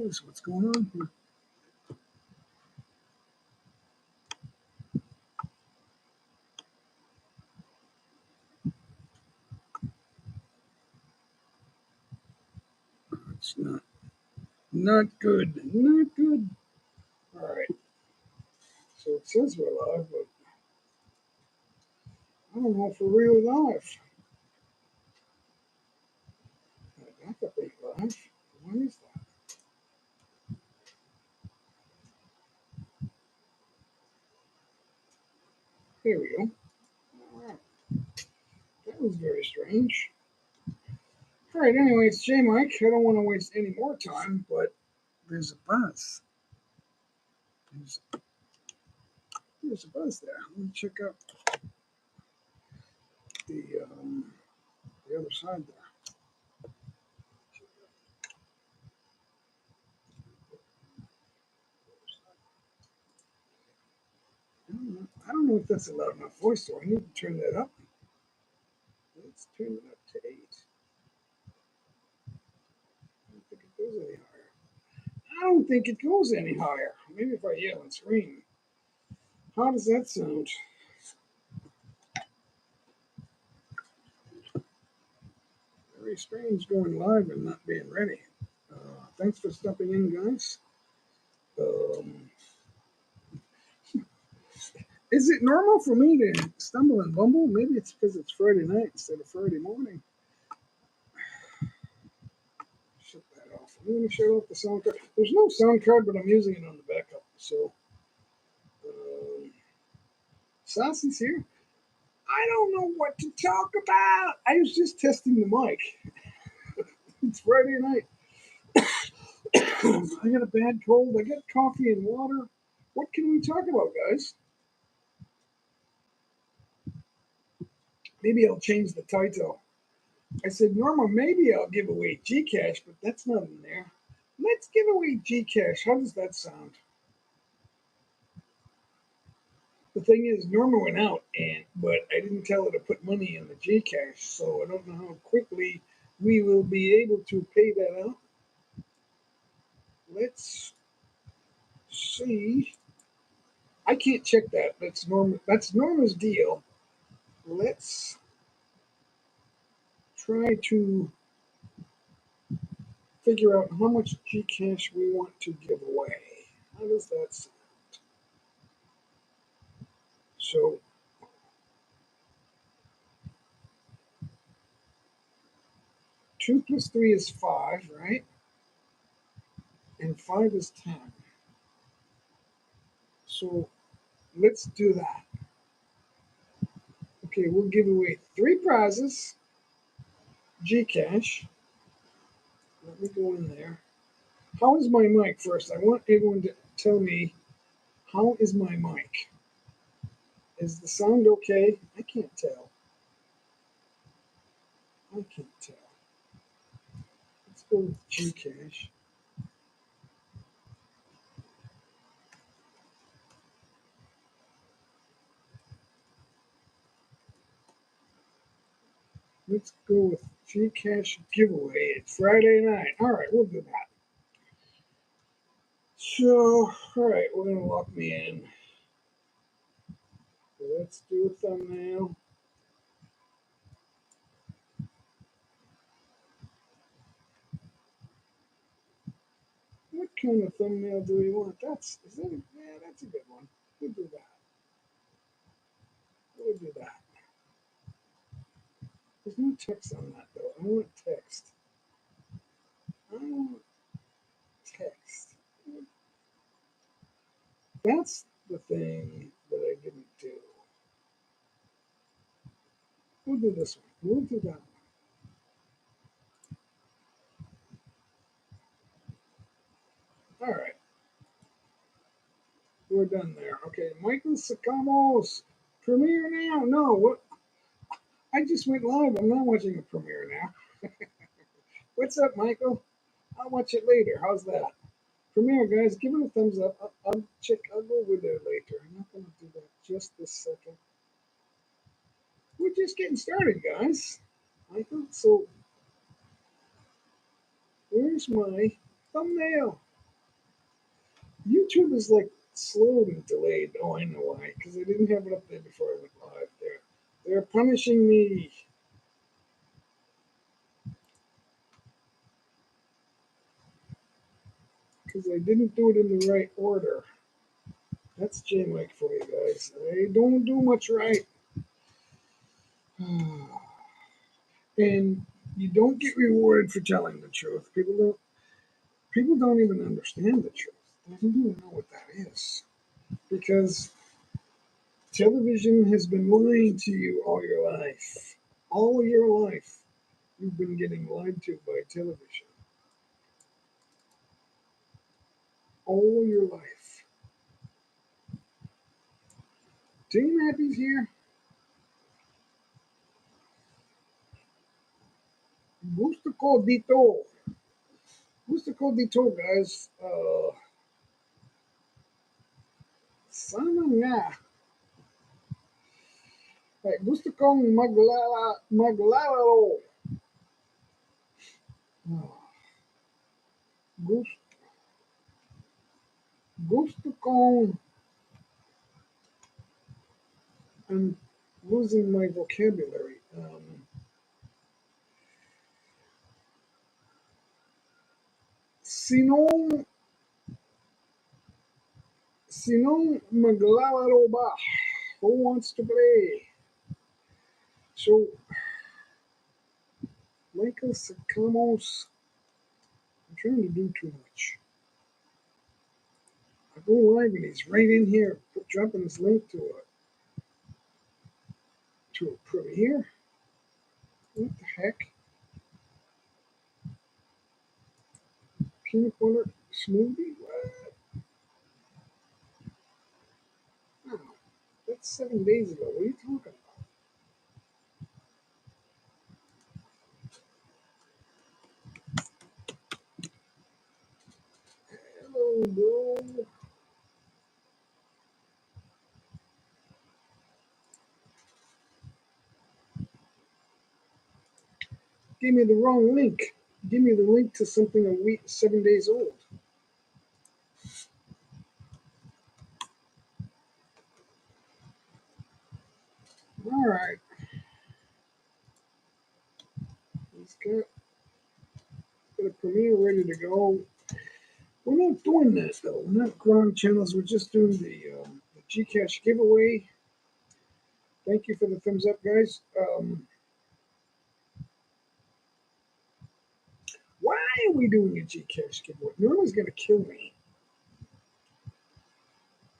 knows what's going on here. It's not good. Not good. All right. So it says we're live, but I don't know if we're really live. My backup ain't live. Why is that? There we go. All right. That was very strange. All right. Anyway, it's J Mike. I don't want to waste any more time, but there's a buzz. There's a buzz there. Let me check out the other side there. I don't know if that's a loud enough voice, so I need to turn that up. Let's turn it up to 8. I don't think it goes any higher. I don't think it goes any higher. Maybe if I yell and scream. How does that sound? Very strange going live and not being ready. Thanks for stopping in, guys. Is it normal for me to stumble and bumble? Maybe it's because it's Friday night instead of Friday morning. Shut that off. I'm going to shut off the sound card. There's no sound card, but I'm using it on the backup. So, Sassy's here. I don't know what to talk about. I was just testing the mic. It's Friday night. I got a bad cold. I got coffee and water. What can we talk about, guys? Maybe I'll change the title. I said, Norma, maybe I'll give away GCash, but that's not in there. Let's give away GCash. How does that sound? The thing is, Norma went out, but I didn't tell her to put money in the GCash, so I don't know how quickly we will be able to pay that out. Let's see. I can't check that. That's Norma's deal. Let's try to figure out how much GCash we want to give away. How does that sound? So, 2 plus 3 is 5, right? And 5 is 10. So, let's do that. Okay, we'll give away 3 prizes. GCash. Let me go in there. How is my mic first? I want everyone to tell me, how is my mic? Is the sound okay? I can't tell. I can't tell. Let's go with GCash. Let's go with GCash giveaway. It's Friday night. All right, we'll do that. So, all right, we're going to lock me in. So let's do a thumbnail. What kind of thumbnail do we want? That's a good one. We'll do that. We'll do that. There's no text on that though. I want text. I want text. That's the thing that I didn't do. We'll do this one. We'll do that one. All right. We're done there. Okay, Michael Sakamos. Premiere now. No, what? I just went live. I'm not watching a premiere now. What's up, Michael? I'll watch it later. How's that? Premiere, guys, give it a thumbs up. I'll check. I'll go over there later. I'm not going to do that just this second. We're just getting started, guys. Michael, so where's my thumbnail? YouTube is like slowed and delayed. Oh, I know why. Because I didn't have it up there before I went live. They're punishing me because I didn't do it in the right order. That's J Mike for you guys. I don't do much right. And you don't get rewarded for telling the truth. People don't even understand the truth. They don't even know what that is. Because television has been lying to you all your life. All your life, you've been getting lied to by television. All your life. Team Happy's here. Gusto ko dito. Gusto ko dito, guys. Sana nga. Gusto kong maglalaro. Gusto, gusto kong, I'm losing my vocabulary. Sinong maglalaro ba? Who wants to play? So, Michael Sakamos, I'm trying to do too much. I go live and he's right in here, dropping his link to a premiere. What the heck? Peanut butter smoothie? What? Oh, that's 7 days ago. What are you talking about? Hello, bro. Give me the wrong link. Give me the link to something a week, 7 days old. All right. He's got a premiere ready to go. We're not doing that though. We're not growing channels. We're just doing the GCash giveaway. Thank you for the thumbs up, guys. Why are we doing a GCash giveaway? No one's gonna kill me.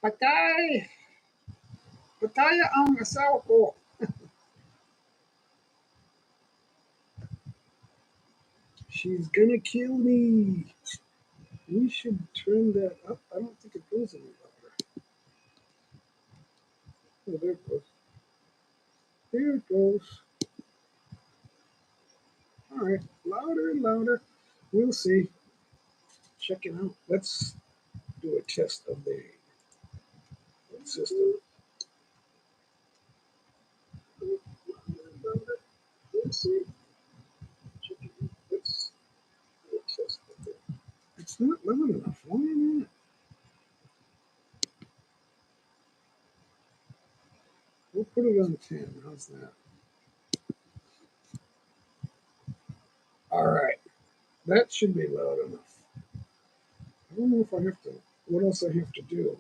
Patay! Pataya ang asawa ko. She's gonna kill me. We should turn that up. I don't think it goes any louder. Oh, there it goes. There it goes. All right, louder and louder. We'll see. Check it out. Let's do a test of the system. We'll see. Check it out. Let's do a test of it. It's not loud enough. Why not? We'll put it on 10. How's that? All right. That should be loud enough. I don't know if I have to. What else I have to do?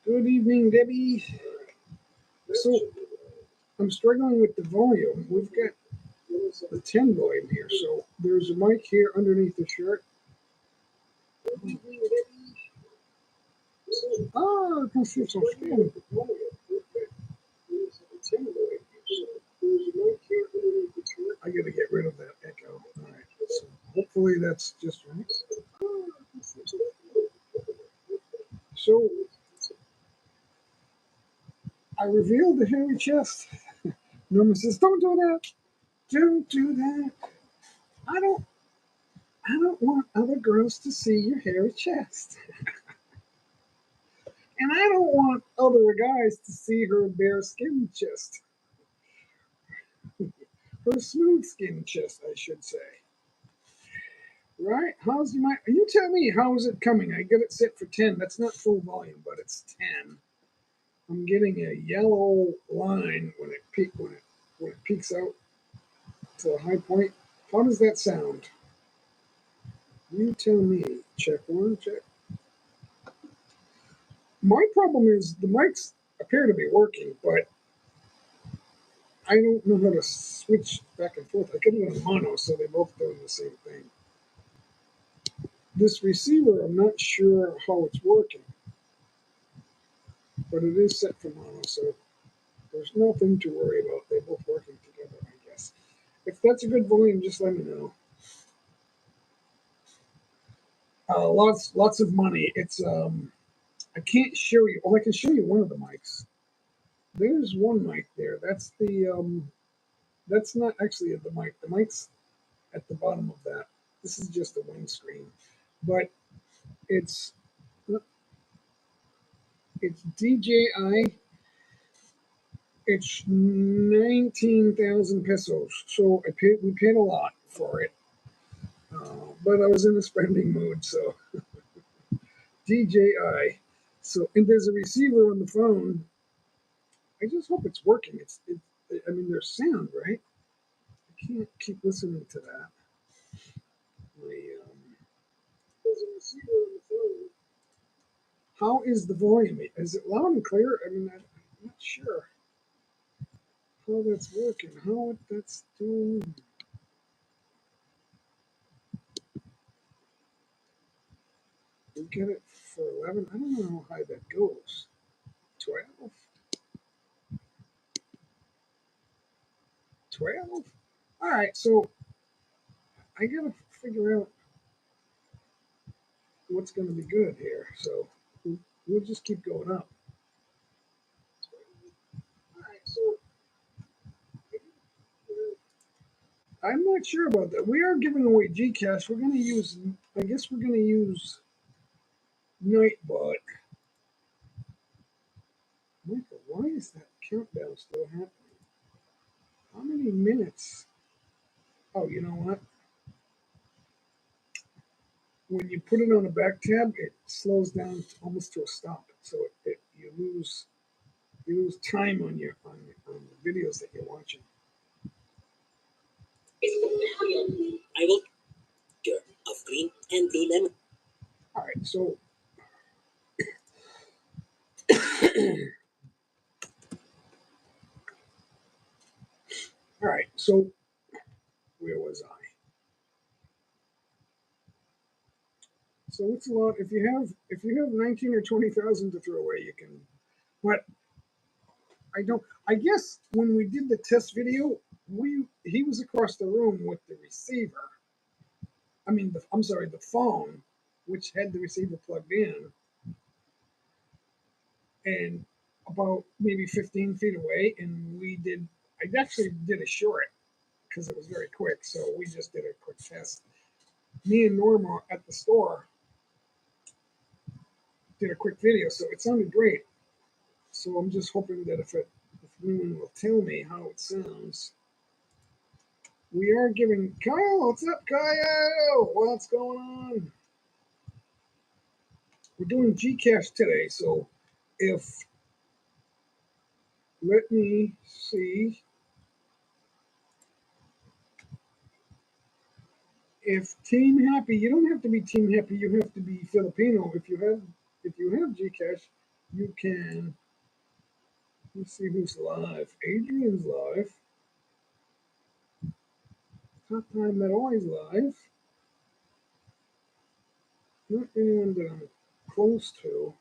Good evening, Debbie. So I'm struggling with the volume. We've got the 10 volume here, so there's a mic here underneath the shirt. Good evening, Debbie. Ah, I can see some skin. I gotta get rid of that echo. All right, so hopefully that's just right. So I revealed the hairy chest. Norman says, "Don't do that. Don't do that. I don't. I don't want other girls to see your hairy chest, and I don't want other guys to see her bare skin chest, her smooth skin chest, I should say." Right? How's your mic? You tell me, how is it coming? I got it set for 10. That's not full volume, but it's 10. I'm getting a yellow line when it peaks out to a high point. How does that sound? You tell me. Check one, check. My problem is the mics appear to be working, but I don't know how to switch back and forth. I get it on mono, so they both doing the same thing. This receiver, I'm not sure how it's working, but it is set for mono, so there's nothing to worry about. They're both working together, I guess. If that's a good volume, just let me know. Lots of money. It's I can't show you. Oh, I can show you one of the mics. There's one mic there. That's the that's not actually the mic. The mic's at the bottom of that. This is just a windscreen, but it's it's DJI. It's 19,000 pesos. So we paid a lot for it, but I was in a spending mood, so DJI. So and there's a receiver on the phone. I just hope it's working. I mean, there's sound, right? I can't keep listening to that. There's a receiver on the phone. How is the volume? Is it loud and clear? I mean, I'm not sure how that's working. How that's doing. We get it for 11. I don't know how high that goes. 12? 12? All right, so I gotta figure out what's going to be good here. So we'll just keep going up. All right, so I'm not sure about that. We are giving away GCash. We're going to use, I guess we're going to use Nightbot. Michael, why is that countdown still happening? How many minutes? Oh, you know what? When you put it on a back tab, it slows down almost to a stop. So you lose time on on the videos that you're watching. I will of green and blue lemon. All right, so all right, so where was I? So it's a lot. If you have 19 or 20,000 to throw away, you can. But I don't. I guess when we did the test video, he was across the room with the receiver. I mean, I'm sorry, the phone, which had the receiver plugged in, and about maybe 15 feet away. And I actually did a short because it was very quick. So we just did a quick test. Me and Norma at the store did a quick video, so it sounded great. So I'm just hoping that if anyone will tell me how it sounds. We are giving Kyle. What's up, Kyle? What's going on? We're doing GCash today, so if let me see if Team Happy. You don't have to be Team Happy. You have to be Filipino. If you have GCash, you can. Let's see who's live. Adrian's live. Top time that always live. Not anyone that I'm close to.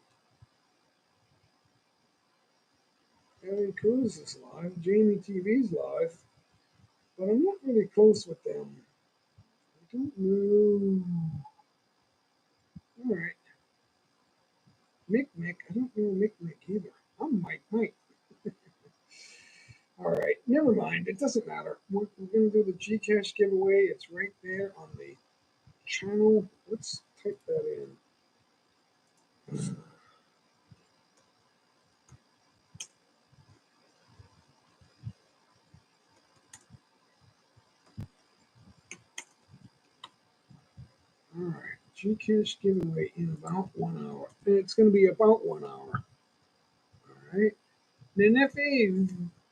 Ellie Cruz is live. Jamie TV's live. But I'm not really close with them. I don't know. All right. Mick Mick. I don't know Mick Mick either. I'm Mike Mike. All right. Never mind. It doesn't matter. We're going to do the GCash giveaway. It's right there on the channel. Let's type that in. GCash giveaway in about 1 hour. And it's going to be about 1 hour. All right. Nenefe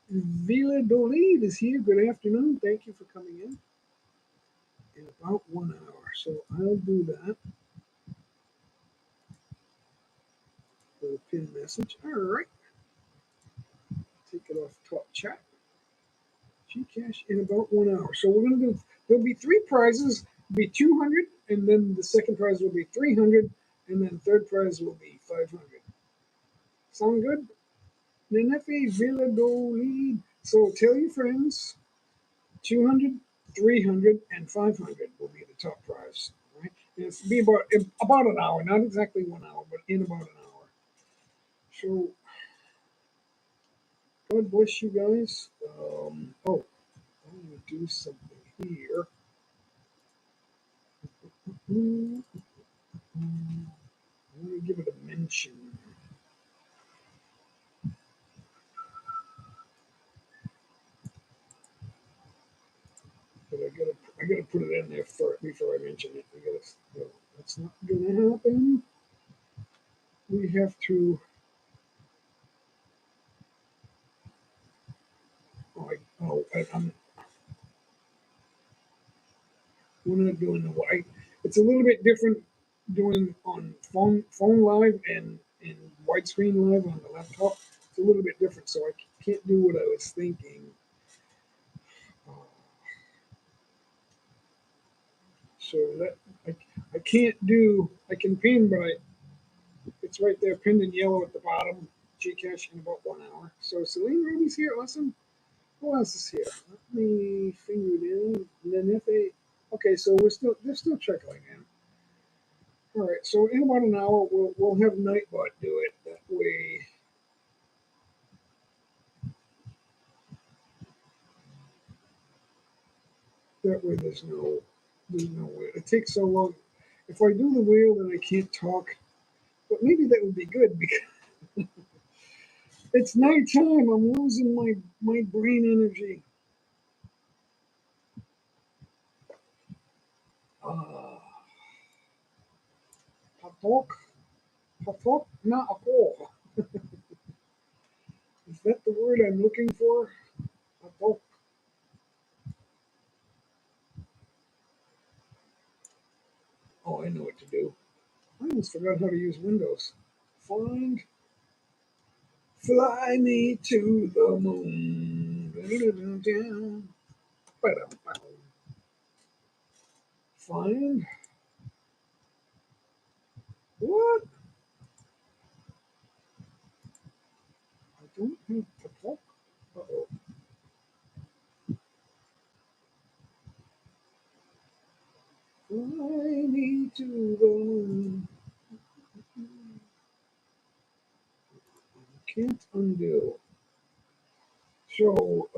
Villadolid is here. Good afternoon. Thank you for coming in about 1 hour. So I'll do that. Little pin message. All right. Take it off top chat. GCash in about 1 hour. So we're going to do, there'll be three prizes, be 200, and then the second prize will be 300, and then third prize will be 500. Sound good? Nenefe Villadolid. So tell your friends, 200, 300, and 500 will be the top prize. Right? And it's be about an hour, not exactly 1 hour, but in about an hour. So God bless you guys. Oh, I'm going to do something here. I'm going to give it a mention. But I gotta put it in there before I mention it. No, that's not gonna happen. We have to. We're not doing the white. It's a little bit different doing on phone live and widescreen live on the laptop. It's a little bit different, so I can't do what I was thinking. Uh, so that I can't do. I can pin, but it's right there pinned in yellow at the bottom. GCash in about 1 hour. So Celine Ruby's here. Awesome. Who else is here? Let me finger it in. And then if they, okay, so they're still trickling in. All right, so in about an hour we'll have Nightbot do it. That way there's no way. It takes so long. If I do the wheel then I can't talk. But maybe that would be good because it's nighttime. I'm losing my brain energy. Ah, patok, patok na ako. Is that the word I'm looking for? Patok. Oh, I know what to do. I almost forgot how to use Windows. Find, fly me to the moon. Find, what? I don't have to talk. Uh-oh. Fly me to the moon. Can't undo. So,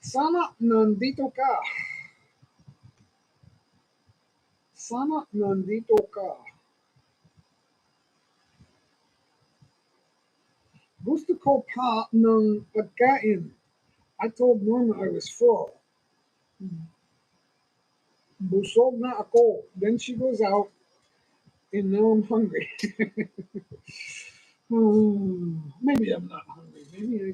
sana nandito ka. Sana nandito ka. Gusto ko pa ng pagkain. I told Norma I was full. Busog na ako. Then she goes out, and now I'm hungry. Maybe I'm not hungry. Maybe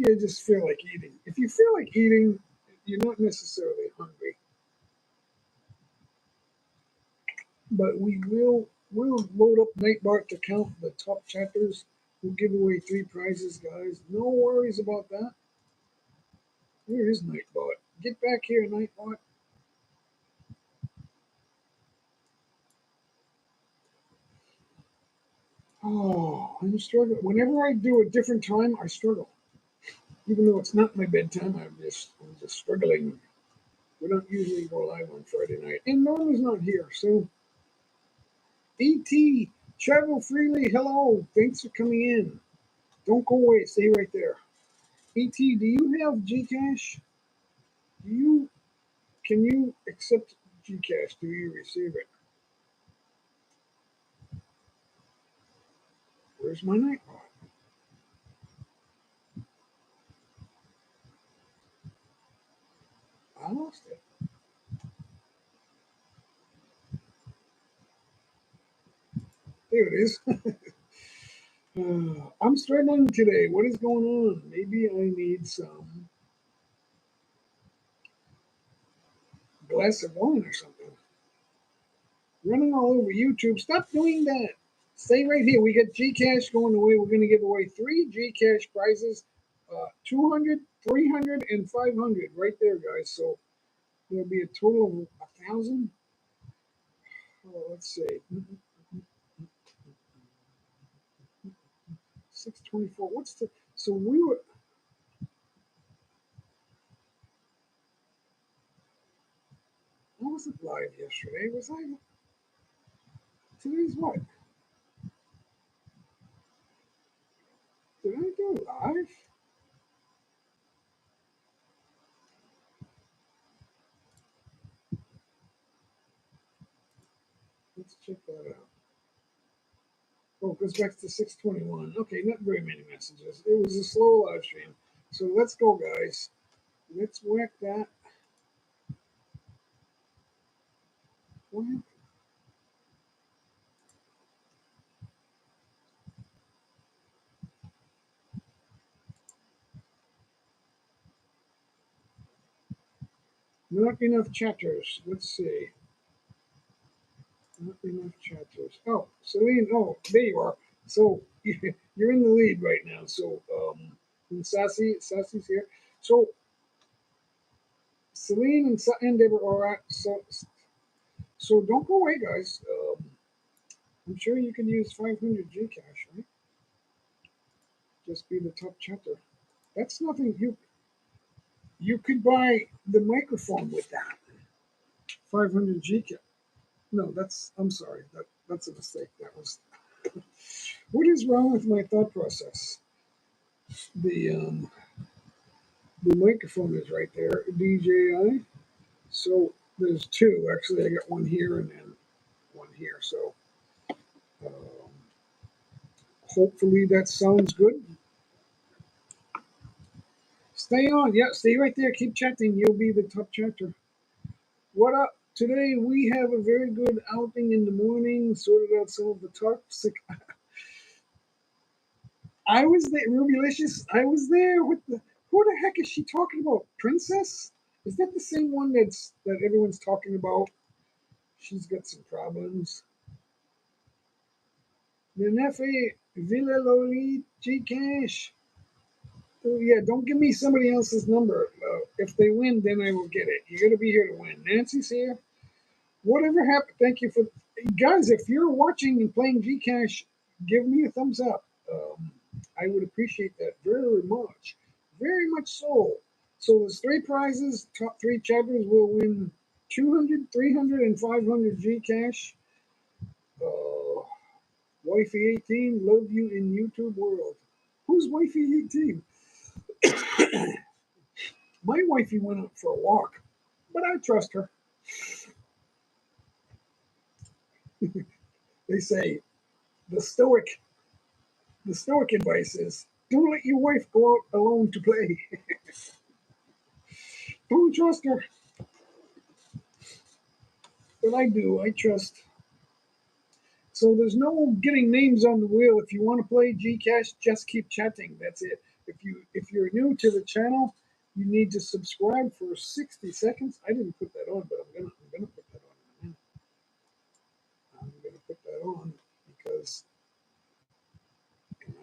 I just feel like eating. If you feel like eating, you're not necessarily hungry. But we'll load up Nightbot to count the top chapters. We'll give away three prizes, guys. No worries about that. Where is Nightbot? Get back here, Nightbot. Oh, I'm struggling. Whenever I do a different time, I struggle. Even though it's not my bedtime, I'm just struggling. We don't usually go live on Friday night, and Norma's not here. So, ET, travel freely. Hello, thanks for coming in. Don't go away. Stay right there. ET, do you have GCash? Do you Can you accept GCash? Do you receive it? Where's my Nightbot? I lost it. There it is. I'm struggling today. What is going on? Maybe I need some glass of wine or something. Running all over YouTube. Stop doing that. Stay right here. We got GCash going away. We're going to give away 3 GCash prizes, 200, 300, and 500 right there, guys. So there'll be a total of 1,000. Oh, let's see. 624. What's the? So we were. I wasn't live yesterday, was I? Today's what? Did I go live? Let's check that out. Oh, it goes back to 621. Okay, not very many messages. It was a slow live stream. So let's go, guys. Let's whack that. What? Not enough chatters. Let's see. Not enough chatters. Oh, Celine. Oh, there you are. So you're in the lead right now. So and Sassy's here. So Celine and Deborah are at. So don't go away, guys. I'm sure you can use 500 GCash, right? Just be the top chatter. That's nothing. You could buy the microphone with that. 500 GCash. No, I'm sorry. That's a mistake. That was. What is wrong with my thought process? The the microphone is right there, DJI. So there's 2. Actually, I got one here and then one here. So um, hopefully that sounds good. Stay on. Yeah, stay right there. Keep chatting. You'll be the top chatter. What up? Today we have a very good outing in the morning. Sorted out some of the toxic. I was there, Rubylicious. I was there with the. Who the heck is she talking about? Princess? Is that the same one that everyone's talking about? She's got some problems. Nenefe Villa Loli Gcash. Oh, yeah, don't give me somebody else's number. If they win, then I will get it. You got to be here to win. Nancy's here. Whatever happened, thank you for guys. If you're watching and playing Gcash, give me a thumbs up. I would appreciate that very much so. So there's 3 prizes. Top 3 chatters will win 200, 300, and 500 Gcash. Wifey 18, love you in YouTube world. Who's Wifey 18? My wifey went out for a walk, but I trust her. They say the stoic The stoic advice is don't let your wife go out alone to play. Don't trust her. But I do. I trust. So there's no getting names on the wheel. If you want to play Gcash, just keep chatting. That's it. If you're new to the channel, you need to subscribe for 60 seconds. I didn't put that on, but I'm gonna put that on. I'm gonna put that on because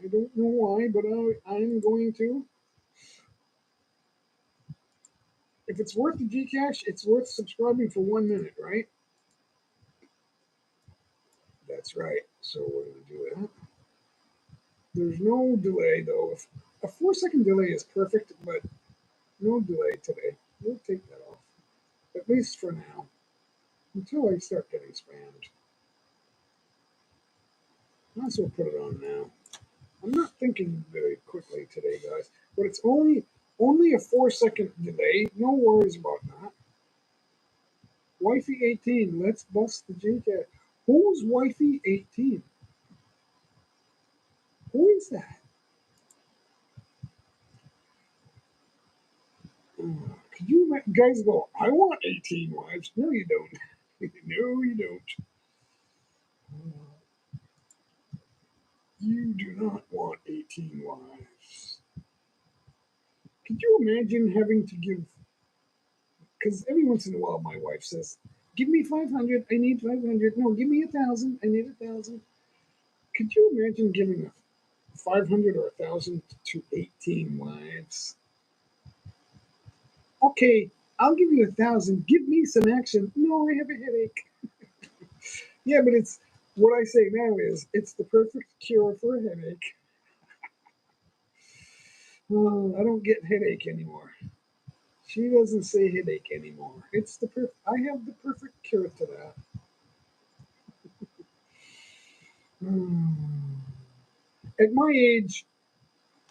I don't know why, but I'm going to. If it's worth the Gcash, it's worth subscribing for 1 minute, right? That's right. So we're going to do that. There's no delay, though. A 4-second delay is perfect, but no delay today. We'll take that off, at least for now, until I start getting spammed. Might as well put it on now. I'm not thinking very quickly today, guys, but it's only a 4-second delay. No worries about that. Wifey 18, let's bust the Gcat. Who's Wifey 18? Who is that? Okay, You guys go, I want 18 wives. No, you don't. No, you don't. You do not want 18 wives. Could you imagine having to give? Because every once in a while, my wife says, "Give me 500. I need 500. No, give me 1,000. I need 1,000." Could you imagine giving 500 or 1,000 to 18 wives? Okay, I'll give you 1,000. Give me some action. No, I have a headache. Yeah, but it's what I say now is it's the perfect cure for a headache. Oh, I don't get headache anymore. She doesn't say headache anymore. It's the I have the perfect cure to that. Hmm. At my age,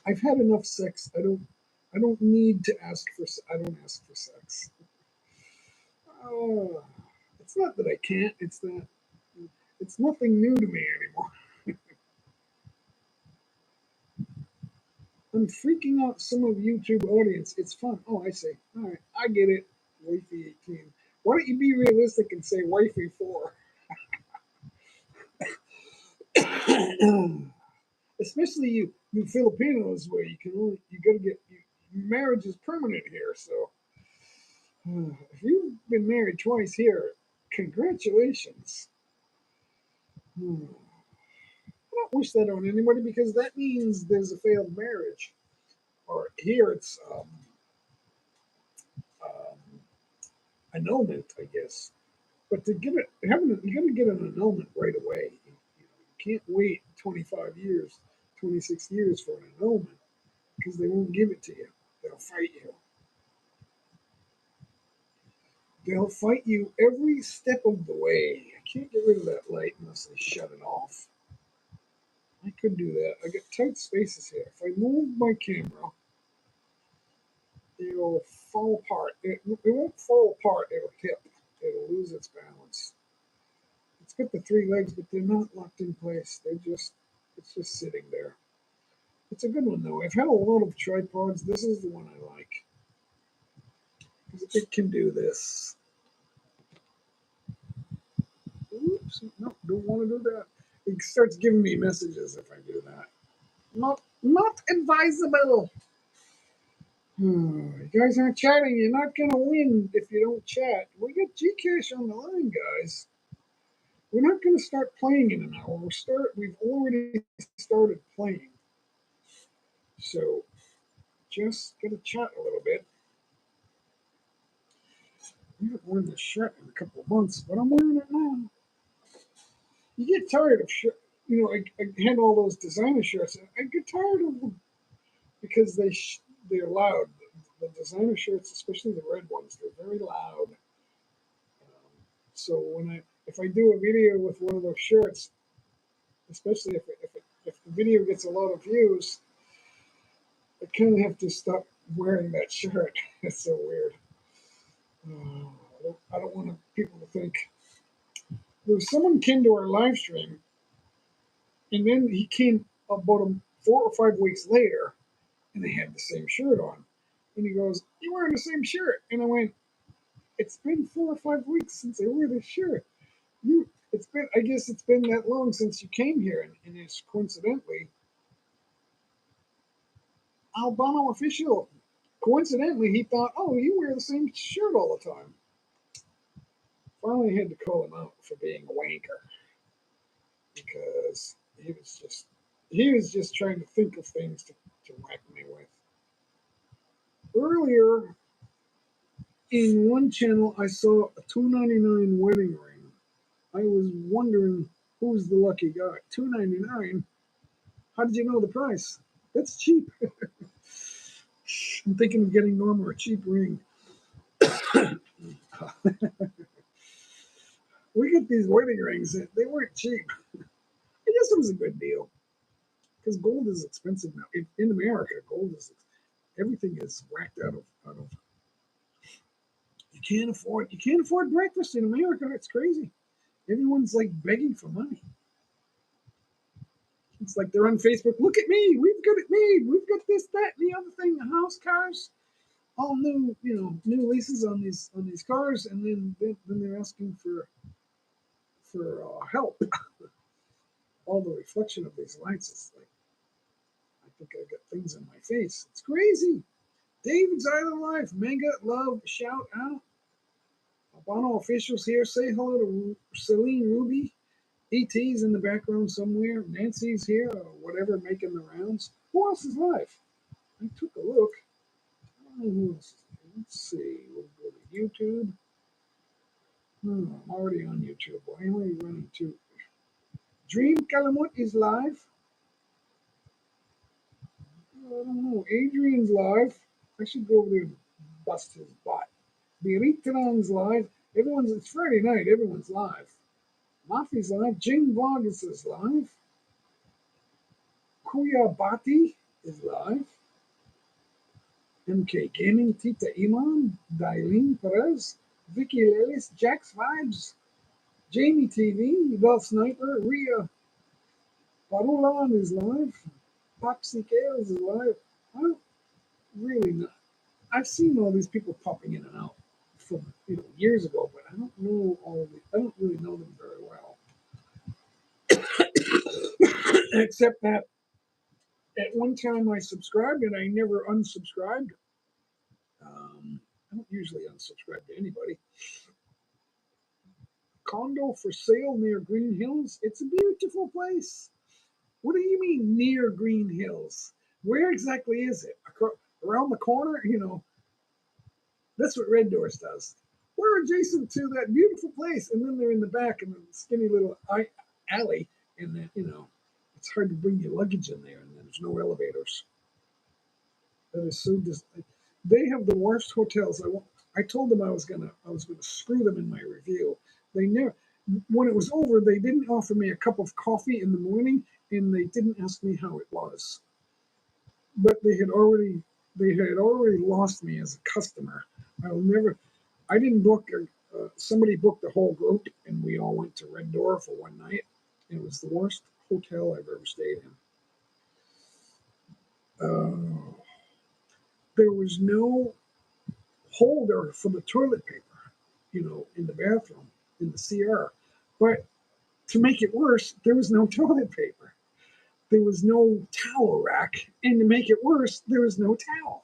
I've had enough sex. I don't need to ask for. I don't ask for sex. Oh, it's not that I can't. It's that it's nothing new to me anymore. I'm freaking out some of YouTube audience. It's fun. Oh, I see. All right, I get it. Wifey 18. Why don't you be realistic and say wifey 4? Especially you Filipinos, where you gotta get marriage is permanent here. So if you've been married twice here, congratulations. Hmm. I don't wish that on anybody because that means there's a failed marriage. Or here it's um, annulment, I guess. But to get it, you got to get an annulment right away. You can't wait 25 years, 26 years for an annulment because they won't give it to you. They'll fight you. They'll fight you every step of the way. I can't get rid of that light unless I shut it off. I could do that. I get tight spaces here. If I move my camera, it'll fall apart. It won't fall apart. It'll tip. It'll lose its balance. It's got the three legs, but they're not locked in place. It's just sitting there. It's a good one though. I've had a lot of tripods. This is the one I like because it can do this. Oops, no, don't want to do that. It starts giving me messages if I do that. Not advisable. You guys aren't chatting. You're not gonna win if you don't chat. We got GCash on the line, guys. We're not gonna start playing in an hour. We've already started playing. So just gonna chat a little bit. I haven't worn this shirt in a couple of months, but I'm wearing it now. You get tired of shirt. I had all those designer shirts. I get tired of them because they're loud. The designer shirts, especially the red ones, they're very loud. So if I do a video with one of those shirts, especially if the video gets a lot of views, I kind of have to stop wearing that shirt. It's so weird. I don't want people to think. There was someone came to our live stream, and then he came about 4 or 5 weeks later, and they had the same shirt on. And he goes, "You're wearing the same shirt." And I went, "It's been 4 or 5 weeks since I wore this shirt. I guess it's been that long since you came here." And it's coincidentally, Albano official. Coincidentally, he thought, "Oh, you wear the same shirt all the time." Finally, had to call him out for being a wanker because he was just trying to think of things to whack me with. Earlier in one channel, I saw a $2.99 wedding ring. I was wondering who's the lucky guy. $2.99. How did you know the price? That's cheap. I'm thinking of getting Norma a cheap ring. We get these wedding rings. They weren't cheap. I guess it was a good deal because gold is expensive now. In America, gold is everything is whacked out of. You can't afford breakfast in America. It's crazy. Everyone's like begging for money. It's like they're on Facebook. Look at me. We've got it made. We've got this, that, and the other thing. The house, cars. all new, new leases on these cars, and then they're asking for help. All the reflection of these lights is like, I think I got things in my face. It's crazy. David's Island Life, mega love, shout out. Albano officials here, say hello to Celine Ruby. ET's in the background somewhere. Nancy's here, or whatever, making the rounds. Who else is live? I took a look. I don't know who else is there. Let's see. We'll go to YouTube. I'm already on YouTube. Why am I running to? Dream Calamut is live. I don't know. Adrian's live. I should go over there and bust his butt. Biritran's live. It's Friday night. Everyone's live. Mafi's live. Jing Vargas is live. Kuya Bati is live. MK Gaming, Tita Iman, Dailin Perez, Vicky Lelis, Jack's Vibes, Jamie TV, Bell Sniper, Ria Parulan is live. Popsy Kales is live. I don't really know. I've seen all these people popping in and out from years ago, but I don't know I don't really know them very well. Except that at one time I subscribed and I never unsubscribed. I don't usually unsubscribe to anybody. Condo for sale near Green Hills. It's a beautiful place. What do you mean near Green Hills? Where exactly is it? Around the corner? That's what Red Doors does. We're adjacent to that beautiful place, and then they're in the back in the skinny little alley, and then it's hard to bring your luggage in there, and there's no elevators. That is so they have the worst hotels. I told them I was gonna screw them in my review. They never. When it was over, they didn't offer me a cup of coffee in the morning, and they didn't ask me how it was. But they had already lost me as a customer. I'll never. I didn't book. Somebody booked the whole group, and we all went to Red Door for one night. It was the worst hotel I've ever stayed in. There was no holder for the toilet paper, in the bathroom, in the CR. But to make it worse, there was no toilet paper. There was no towel rack. And to make it worse, there was no towel.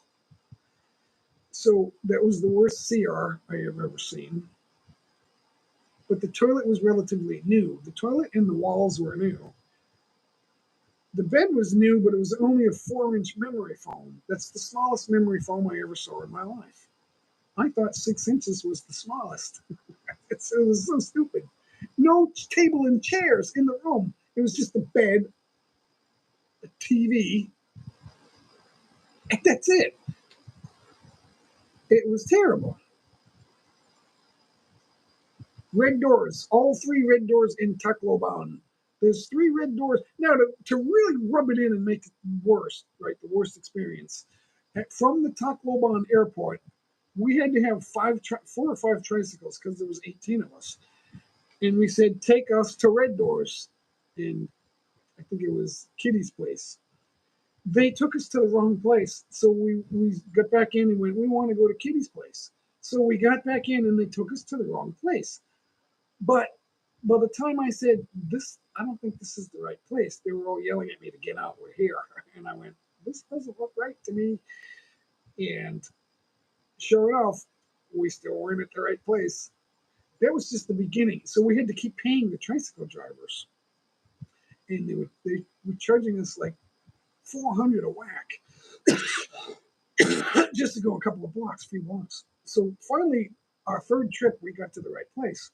So that was the worst CR I have ever seen. But the toilet was relatively new. The toilet and the walls were new. The bed was new, but it was only a 4-inch memory foam. That's the smallest memory foam I ever saw in my life. I thought 6 inches was the smallest. It was so stupid. No table and chairs in the room. It was just a bed, a TV, and that's it. It was terrible. Red doors, all 3 red doors in Tacloban. There's 3 red doors. Now, to really rub it in and make it worse, right, the worst experience, from the Tacloban airport, we had to have 4 or 5 tricycles because there was 18 of us. And we said, take us to Red Doors. And I think it was Kitty's place. They took us to the wrong place. So we got back in and went, we want to go to Kitty's place. So we got back in and they took us to the wrong place. But by the time I said, I don't think this is the right place, they were all yelling at me to get out, we're here. And I went, this doesn't look right to me. And sure enough, we still weren't at the right place. That was just the beginning. So we had to keep paying the tricycle drivers. And they were charging us like $400 a whack just to go a couple of blocks, 3 blocks. So finally, our 3rd trip, we got to the right place.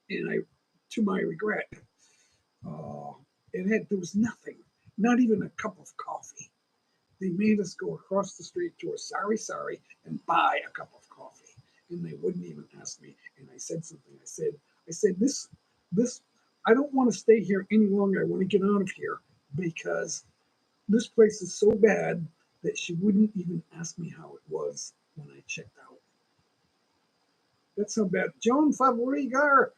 And to my regret, there was nothing, not even a cup of coffee. They made us go across the street to a sari and buy a cup of coffee. And they wouldn't even ask me. And I said something. I said, this, I don't want to stay here any longer. I want to get out of here because this place is so bad that she wouldn't even ask me how it was when I checked out. That's how bad. Joan Favorigar,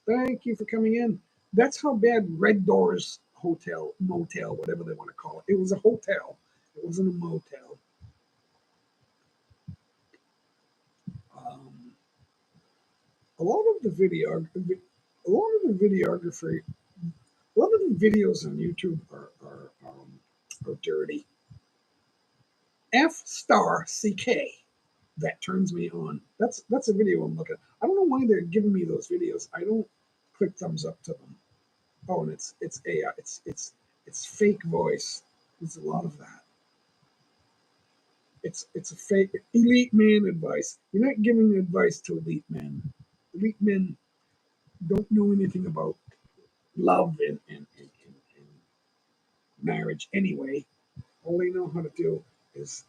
thank you for coming in. That's how bad Red Doors Hotel, motel, whatever they want to call it. It was a hotel. It wasn't a motel. A lot of the a lot of the videography, a lot of the videos on YouTube are dirty. F star CK. That turns me on. That's a video I'm looking at. I don't know why they're giving me those videos. I don't click thumbs up to them. Oh, and it's AI. It's fake voice. There's a lot of that. It's a fake elite man advice. You're not giving advice to elite men. Elite men don't know anything about love and marriage anyway. All they know how to do is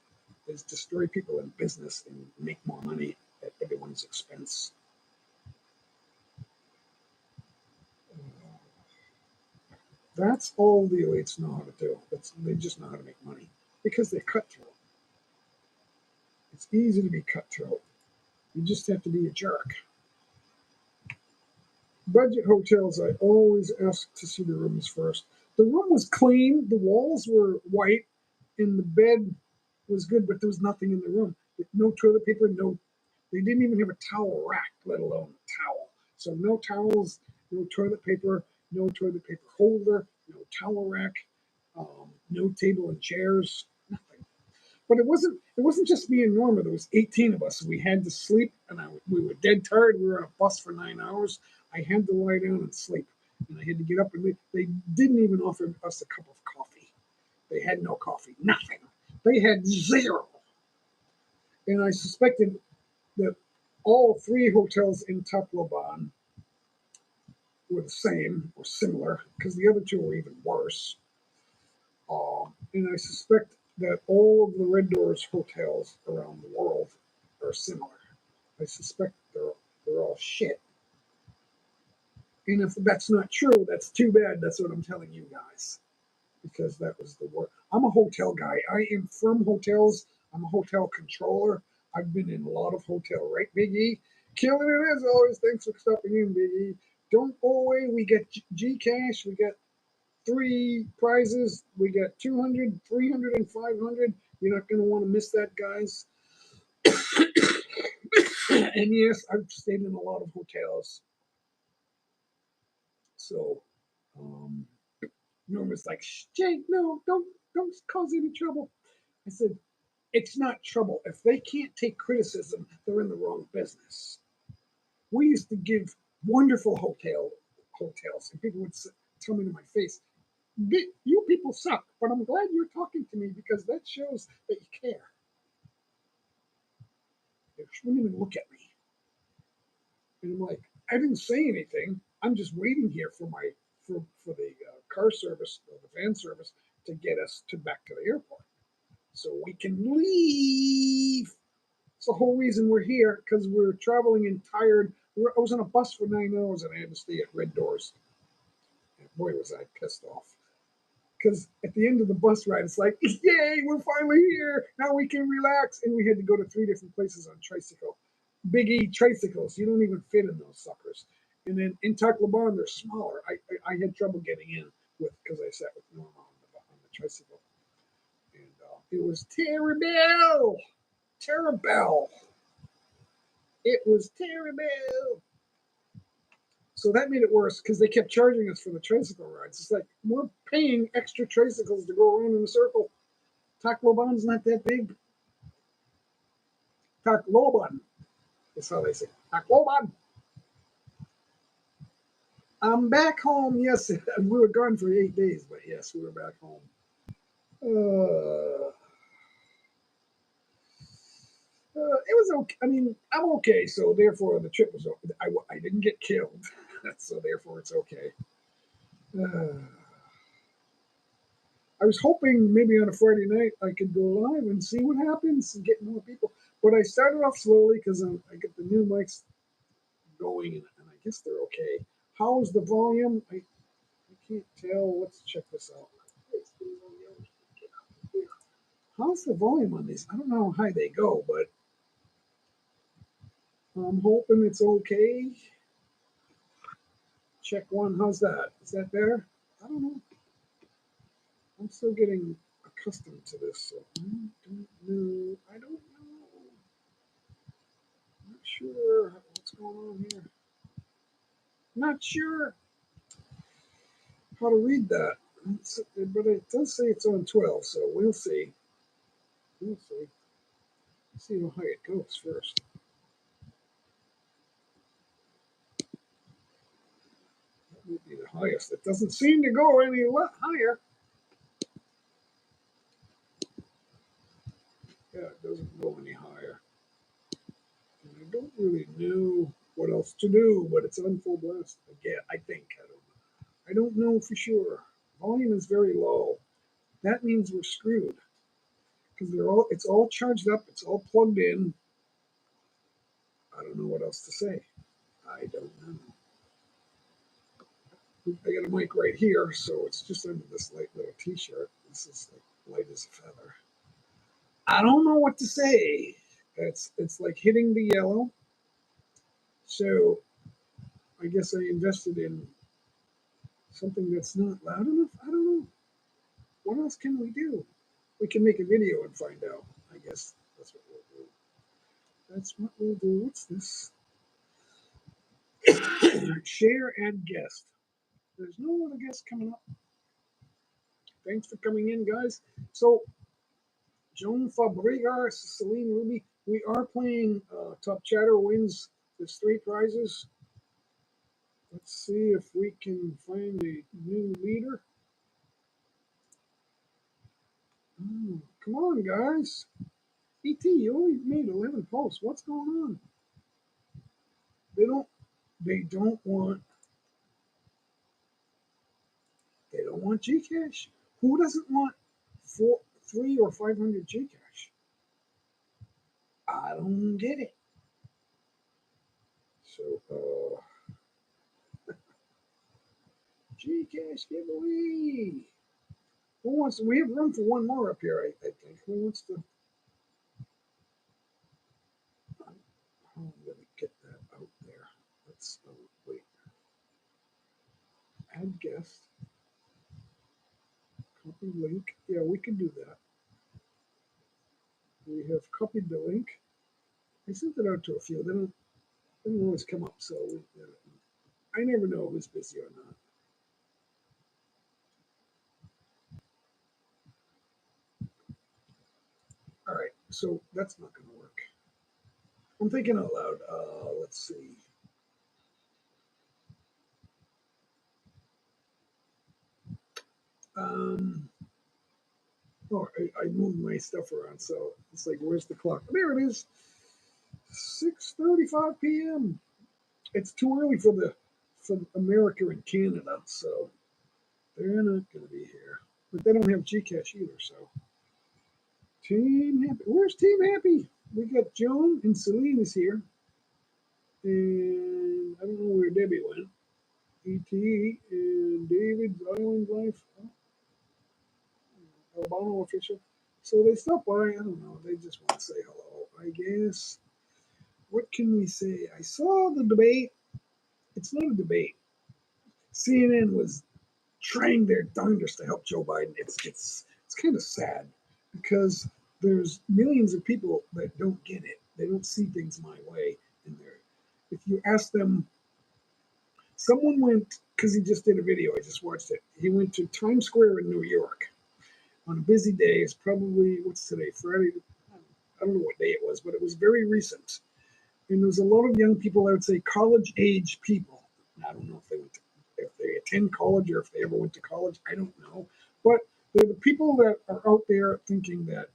destroy people in business and make more money at everyone's expense. That's all the elites know how to do. They just know how to make money because they're cutthroat. It's easy to be cutthroat. You just have to be a jerk. Budget hotels, I always ask to see the rooms first. The room was clean, the walls were white, and the bed was good, but there was nothing in the room. No toilet paper, no. They didn't even have a towel rack, let alone a towel. So no towels, no toilet paper holder, no towel rack, no table and chairs, nothing. But it wasn't just me and Norma. There was 18 of us. We had to sleep, and we were dead tired. We were on a bus for 9 hours. I had to lie down and sleep, and I had to get up and leave. They didn't even offer us a cup of coffee. They had no coffee, nothing. They had zero. And I suspected that all three hotels in Tacloban were the same or similar, because the other two were even worse. And I suspect that all of the Red Doors hotels around the world are similar. I suspect they're all shit. And if that's not true, that's too bad. That's what I'm telling you guys, because that was the worst. I'm a hotel guy. I am from hotels. I'm a hotel controller. I've been in a lot of hotel, right, Big E? Killing it as always. Thanks for stopping in, Big E. Don't go away. We get GCash. We get 3 prizes. We got 200, 300, and 500. You're not going to want to miss that, guys. And yes, I've stayed in a lot of hotels. So, Norma's like, Jake, no, don't cause any trouble. I said, it's not trouble. If they can't take criticism, they're in the wrong business. We used to give wonderful hotels, and people would tell me to my face, you people suck, but I'm glad you're talking to me because that shows that you care. They wouldn't even look at me. And I'm like, I didn't say anything. I'm just waiting here for the car service or the van service to get us back to the airport so we can leave. It's the whole reason we're here, because we're traveling and tired. I was on a bus for 9 hours and I had to stay at Red Doors. And boy, was I pissed off. Because at the end of the bus ride, it's like, yay, we're finally here. Now we can relax. And we had to go to 3 different places on tricycle. Big E tricycles. You don't even fit in those suckers. And then in Tacloban, they're smaller. I had trouble getting in because I sat with Norma on the tricycle. And it was terrible. Terrible. It was terrible. So that made it worse because they kept charging us for the tricycle rides. It's like we're paying extra tricycles to go around in a circle. Tacloban's not that big. Tacloban is how they say. Tacloban. I'm back home. Yes, we were gone for 8 days, but yes, we were back home. It was okay. I mean, I'm okay, so therefore the trip was okay. I didn't get killed, so therefore it's okay. I was hoping maybe on a Friday night I could go live and see what happens and get more people. But I started off slowly because I get the new mics going, and I guess they're okay. How is the volume? I can't tell. Let's check this out. How's the volume on these? I don't know how high they go, but I'm hoping it's okay. Check one. How's that? Is that better? I don't know. I'm still getting accustomed to this, so I don't know. I'm not sure what's going on here. Not sure how to read that, but it does say it's on 12, so we'll see. We'll see. Let's see how high it goes first. That would be the highest. It doesn't seem to go any higher. Yeah, it doesn't go any higher. And I don't really know what else to do, but it's on full blast again. I think I don't know. I don't know for sure. Volume is very low. That means we're screwed because it's all charged up. It's all plugged in. I don't know what else to say. I don't know. I got a mic right here, so it's just under this light little T-shirt. This is like light as a feather. I don't know what to say. It's like hitting the yellow. So I guess I invested in something that's not loud enough. I don't know. What else can we do? We can make a video and find out. I guess that's what we'll do. That's what we'll do. What's this? Share and guest. There's no other guests coming up. Thanks for coming in, guys. So, Joan Fabregas, Celine Ruby, we are playing Top Chatter wins. There's 3 prizes. Let's see if we can find a new leader. Oh, come on, guys. ET, you only made 11 posts. What's going on? They don't want GCash. Who doesn't want 3 or 500 GCash? I don't get it. So, GCash giveaway. Who wants? We have room for one more up here. I think. Who wants to? I'm gonna get that out there. Let's wait. Add guest. Copy link. Yeah, we can do that. We have copied the link. I sent it out to a few. They don't always come up, so I never know who's busy or not. All right, so that's not going to work. I'm thinking out loud. Let's see. Um, I moved my stuff around, so it's like, where's the clock? There it is. 6:35 p.m. It's too early for America and Canada, so they're not going to be here. But they don't have GCash either, so. Team Happy. Where's Team Happy? We got Joan and Celine is here. And I don't know where Debbie went. E.T. and David's Island Life. Albano official. So they stopped by. I don't know. They just want to say hello, I guess. What can we say? I saw the debate. It's not a debate. CNN was trying their darndest to help Joe Biden. It's kind of sad because there's millions of people that don't get it. They don't see things my way. And if you ask them, someone went because he just did a video. I just watched it. He went to Times Square in New York on a busy day. It's probably what's today, Friday. I don't know what day it was, but it was very recent. And there's a lot of young people. I would say college-age people. I don't know if they attend college or if they ever went to college. I don't know, but they're the people that are out there thinking that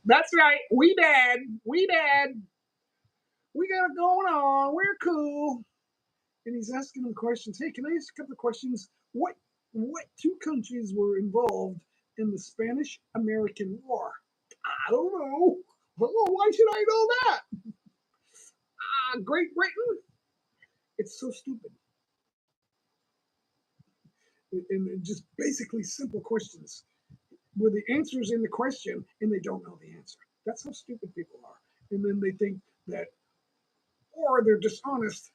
that's right. We bad. We bad. We got it going on. We're cool. And he's asking them questions. Hey, can I ask a couple of questions? What 2 countries were involved in the Spanish-American War? I don't know. Well, why should I know that? Great Britain. It's so stupid. And just basically simple questions where the answer's in the question and they don't know the answer. That's how stupid people are. And then they think that, or they're dishonest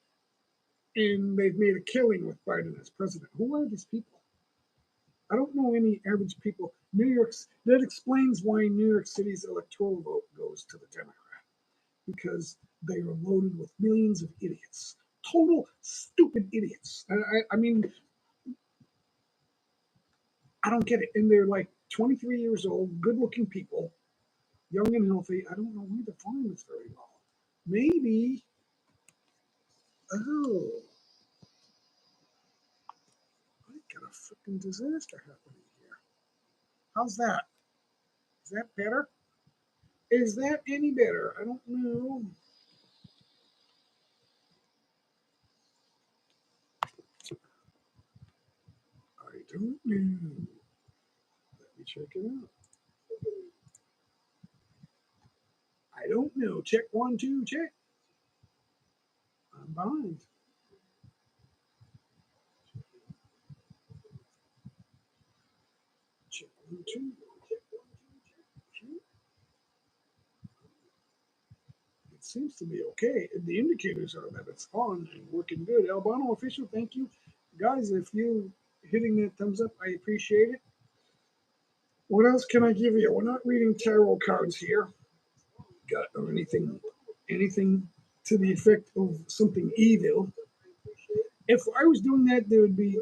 and they've made a killing with Biden as president. Who are these people? I don't know any average people. That explains why New York City's electoral vote goes to the Democrat, because they are loaded with millions of idiots, total stupid idiots. I mean, I don't get it. And they're like 23 years old, good-looking people, young and healthy. I don't know why the volume is very low. Maybe. Oh, I got a freaking disaster happening here. How's that? Is that better? Is that any better? I don't know. I don't know. Let me check it out. I don't know. Check 1, 2, check. I'm behind. Check 1, 2. It seems to be okay. The indicators are that it's on and working good. Albano official, thank you. Guys, if you hitting that thumbs up, I appreciate it. What else can I give you? We're not reading tarot cards here. Got or anything to the effect of something evil. If I was doing that, there would be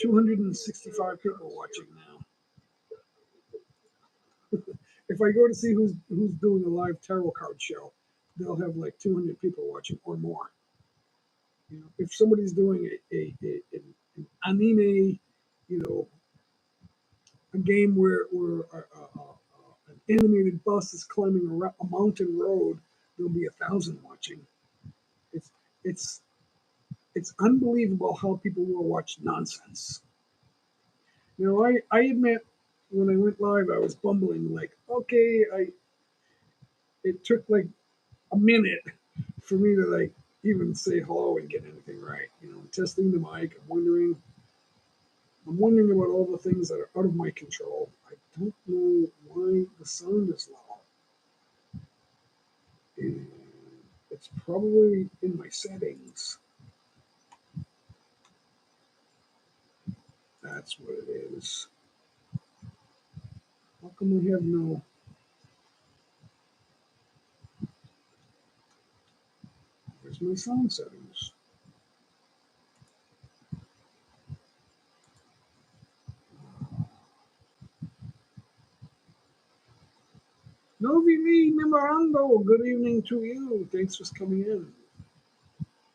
265 people watching now. If I go to see who's doing a live tarot card show, they'll have like 200 people watching or more. You know, if somebody's doing an anime, you know, a game where an animated bus is climbing a mountain road, there'll be 1,000 watching. It's it's it's unbelievable how people will watch nonsense. Now, I admit when I went live, I was bumbling like, okay, it took like a minute for me to like even say hello and get anything right. You know, I'm testing the mic. I'm wondering about all the things that are out of my control. I don't know why the sound is low. And it's probably in my settings. That's what it is. How come we have no? Where's my sound settings? Novi Lee Memorando, good evening to you. Thanks for coming in.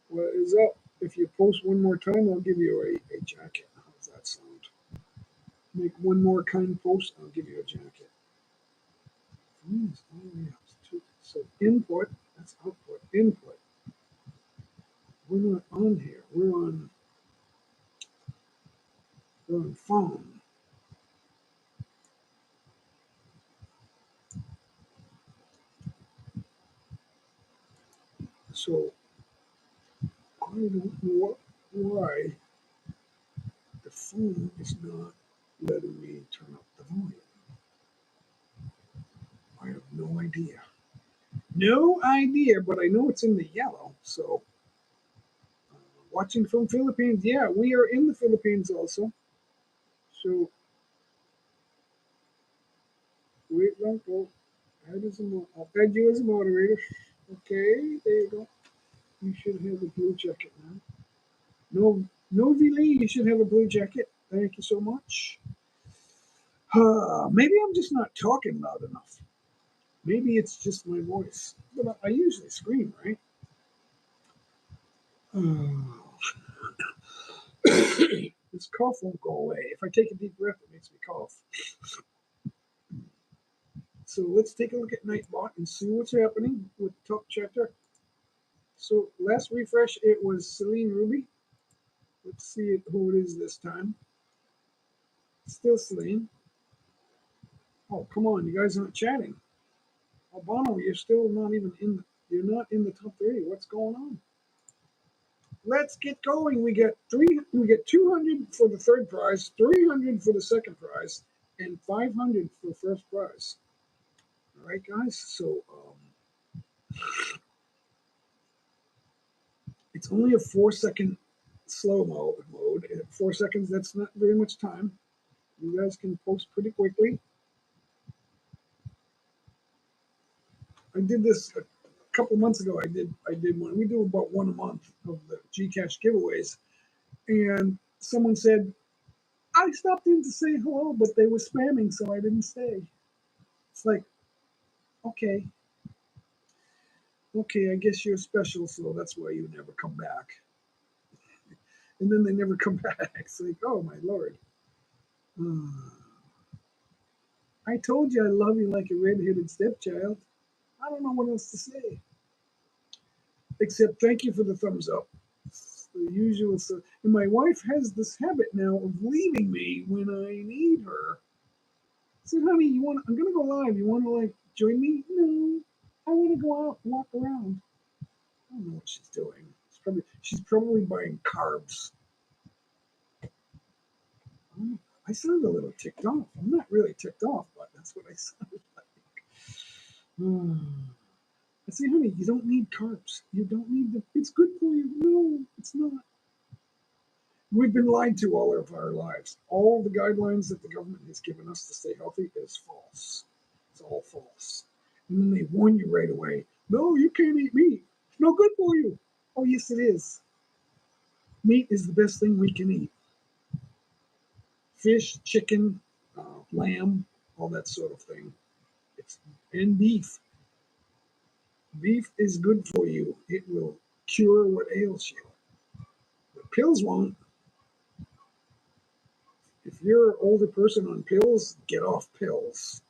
What is up? If you post one more time, I'll give you a jacket. How's that sound? Make one more kind post, I'll give you a jacket. So input, that's output. Input. We're not on here. We're on phone. So I don't know why the phone is not letting me turn up the volume. I have no idea. No idea, but I know it's in the yellow. So watching from Philippines, yeah, we are in the Philippines also. So wait, don't go. I'll add you as a moderator. Okay, there you go. You should have a blue jacket now. No, no, Lee, you should have a blue jacket. Thank you so much. Maybe I'm just not talking loud enough. Maybe it's just my voice. But I usually scream, right? This cough won't go away. If I take a deep breath, it makes me cough. So let's take a look at Nightbot and see what's happening with Top Checker. So last refresh, it was Celine Ruby. Let's see who it is this time. Still Celine. Oh, come on, you guys aren't chatting. Albano, you're still not even in. You're not in the top 3. What's going on? Let's get going. We get 200 for the third prize, 300 for the second prize, and 500 for the first prize. All right, guys. So it's only a 4-second slow mode. 4 seconds. That's not very much time. You guys can post pretty quickly. I did this couple months ago, I did one. We do about one a month of the GCash giveaways, and someone said I stopped in to say hello, but they were spamming, so I didn't stay. It's like, okay, okay, I guess you're special, so that's why you never come back. And then they never come back. It's like, oh my lord. I told you I love you like a red-headed stepchild. I don't know what else to say. Except thank you for the thumbs up. It's the usual stuff. And my wife has this habit now of leaving me when I need her. I said, honey, I'm gonna go live. You wanna like join me? No. I wanna go out and walk around. I don't know what she's doing. She's probably buying carbs. I sound a little ticked off. I'm not really ticked off, but that's what I sound like. I say, honey, you don't need carbs. You don't need them. It's good for you. No, it's not. We've been lied to all of our lives. All the guidelines that the government has given us to stay healthy is false. It's all false. And then they warn you right away. No, you can't eat meat. It's no good for you. Oh, yes, it is. Meat is the best thing we can eat. Fish, chicken, lamb, all that sort of thing. And beef. Beef is good for you. It will cure what ails you. But pills won't. If you're an older person on pills, get off pills.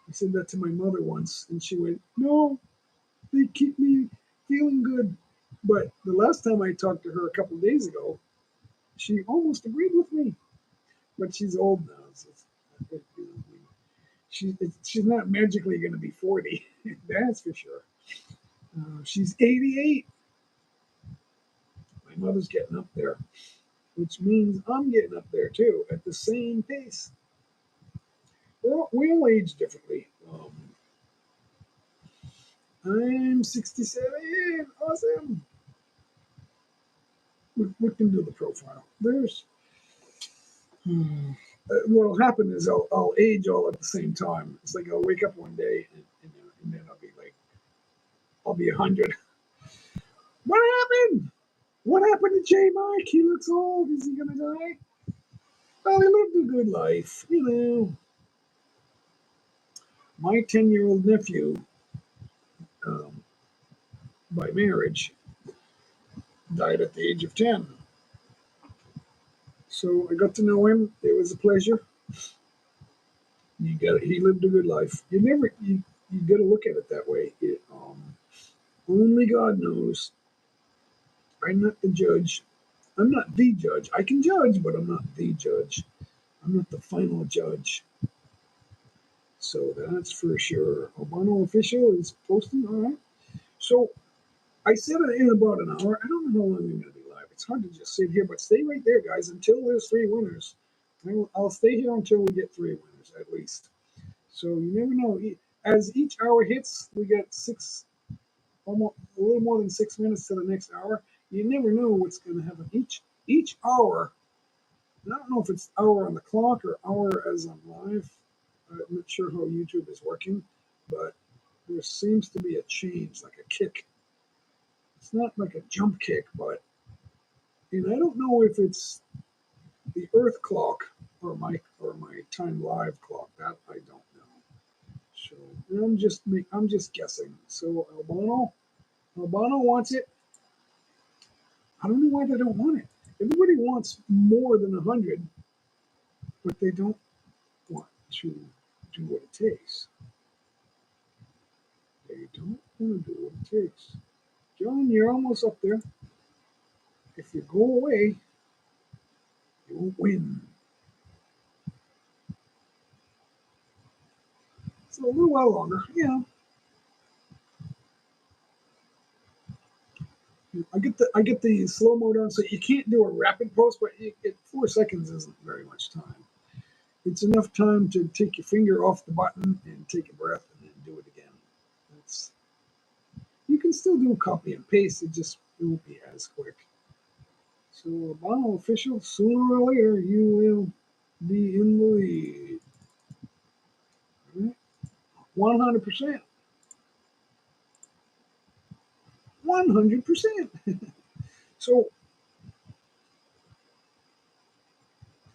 I said that to my mother once, and she went, no, they keep me feeling good. But the last time I talked to her a couple of days ago, she almost agreed with me. But she's old now. So she's not magically going to be 40. That's for sure. She's 88. My mother's getting up there, which means I'm getting up there too at the same pace. We all age differently. I'm 67. Awesome. We can do the profile. What'll happen is I'll age all at the same time. It's like I'll wake up one day and then I'll be like, I'll be 100. What happened? What happened to J Mike? He looks old. Is he gonna die? Well, he lived a good life, you know. My 10-year-old nephew, um, by marriage, died at the age of 10. So I got to know him. It was a pleasure. He lived a good life. You got to look at it that way. Only God knows. I'm not the judge. I'm not the judge. I can judge, but I'm not the judge. I'm not the final judge. So that's for sure. Albano official is posting. All right. So I said it in about an hour. I don't know how long I'm going to be live. It's hard to just sit here, but stay right there, guys, until there's 3 winners. I'll stay here until we get 3 winners at least. So you never know. As each hour hits, we get almost a little more than 6 minutes to the next hour. You never know what's going to happen. Each hour, I don't know if it's hour on the clock or hour as I'm live. I'm not sure how YouTube is working, but there seems to be a change, like a kick. It's not like a jump kick, and I don't know if it's the Earth clock or my time live clock. That I don't know. So I'm just guessing. So Albano wants it. I don't know why they don't want it. Everybody wants more than 100, but they don't want to do what it takes. They don't want to do what it takes. John, you're almost up there. If you go away, you won't win. So a little while longer. Yeah. I get the slow mode on, so you can't do a rapid post, but 4 seconds isn't very much time. It's enough time to take your finger off the button and take a breath and then do it again. You can still do copy and paste. It won't be as quick. So, Obama official, sooner or later, you will be in the lead. All right. 100%. 100%. So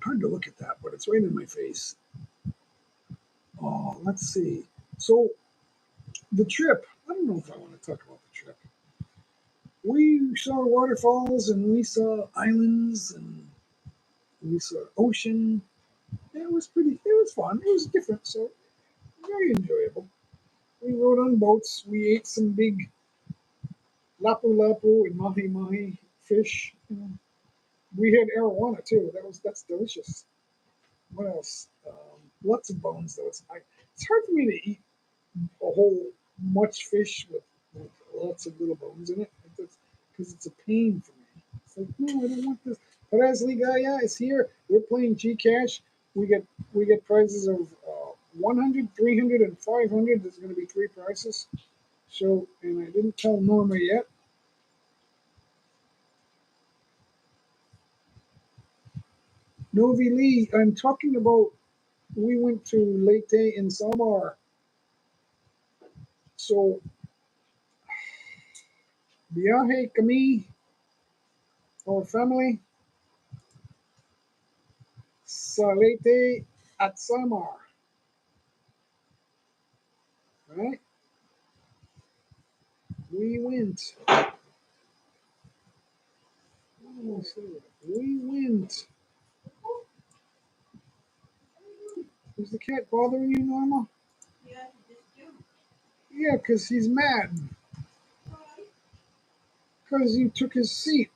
hard to look at that, but it's right in my face. Oh, let's see. So the trip. I don't know if I want to talk about the trip. We saw waterfalls and we saw islands and we saw ocean. It was pretty. It was fun. It was different, so very enjoyable. We rode on boats. We ate some big lapu lapu and mahi mahi fish. We had arowana too. That's delicious. What else? Lots of bones though. It's hard for me to eat a whole much fish with lots of little bones in it because it's a pain for me. It's like no, I don't want this. Perez Ligaya is here. We're playing GCash. We get we get prizes of 100, 300, and 500. There's going to be three prizes. So, and I didn't tell Norma yet. Novi Lee, I'm talking about. We went to Leyte in Samar. So, viaje kami, our family, sa Leyte at Samar. Right? We went. We went. Is the cat bothering you, Norma? Yeah, because he's mad. Because you took his seat.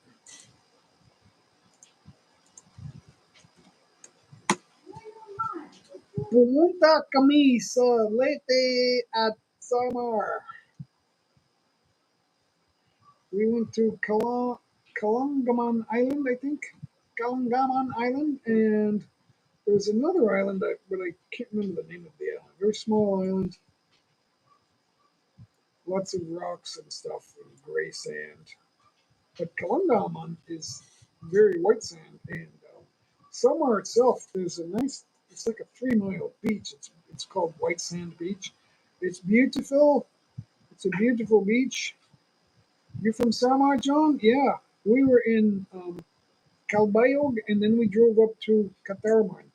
Pumunta kami sa Leyte at Samar. We went to Kalangaman Island, I think. Kalangaman Island, and there's another island, but I can't remember the name of the island. Very small island, lots of rocks and stuff and gray sand. But Kalangaman is very white sand, and somewhere itself there's a nice. It's like a 3 mile beach. It's called White Sand Beach. It's beautiful. It's a beautiful beach. You're from Samar, John? Yeah, we were in Calbayog, and then we drove up to Catarman.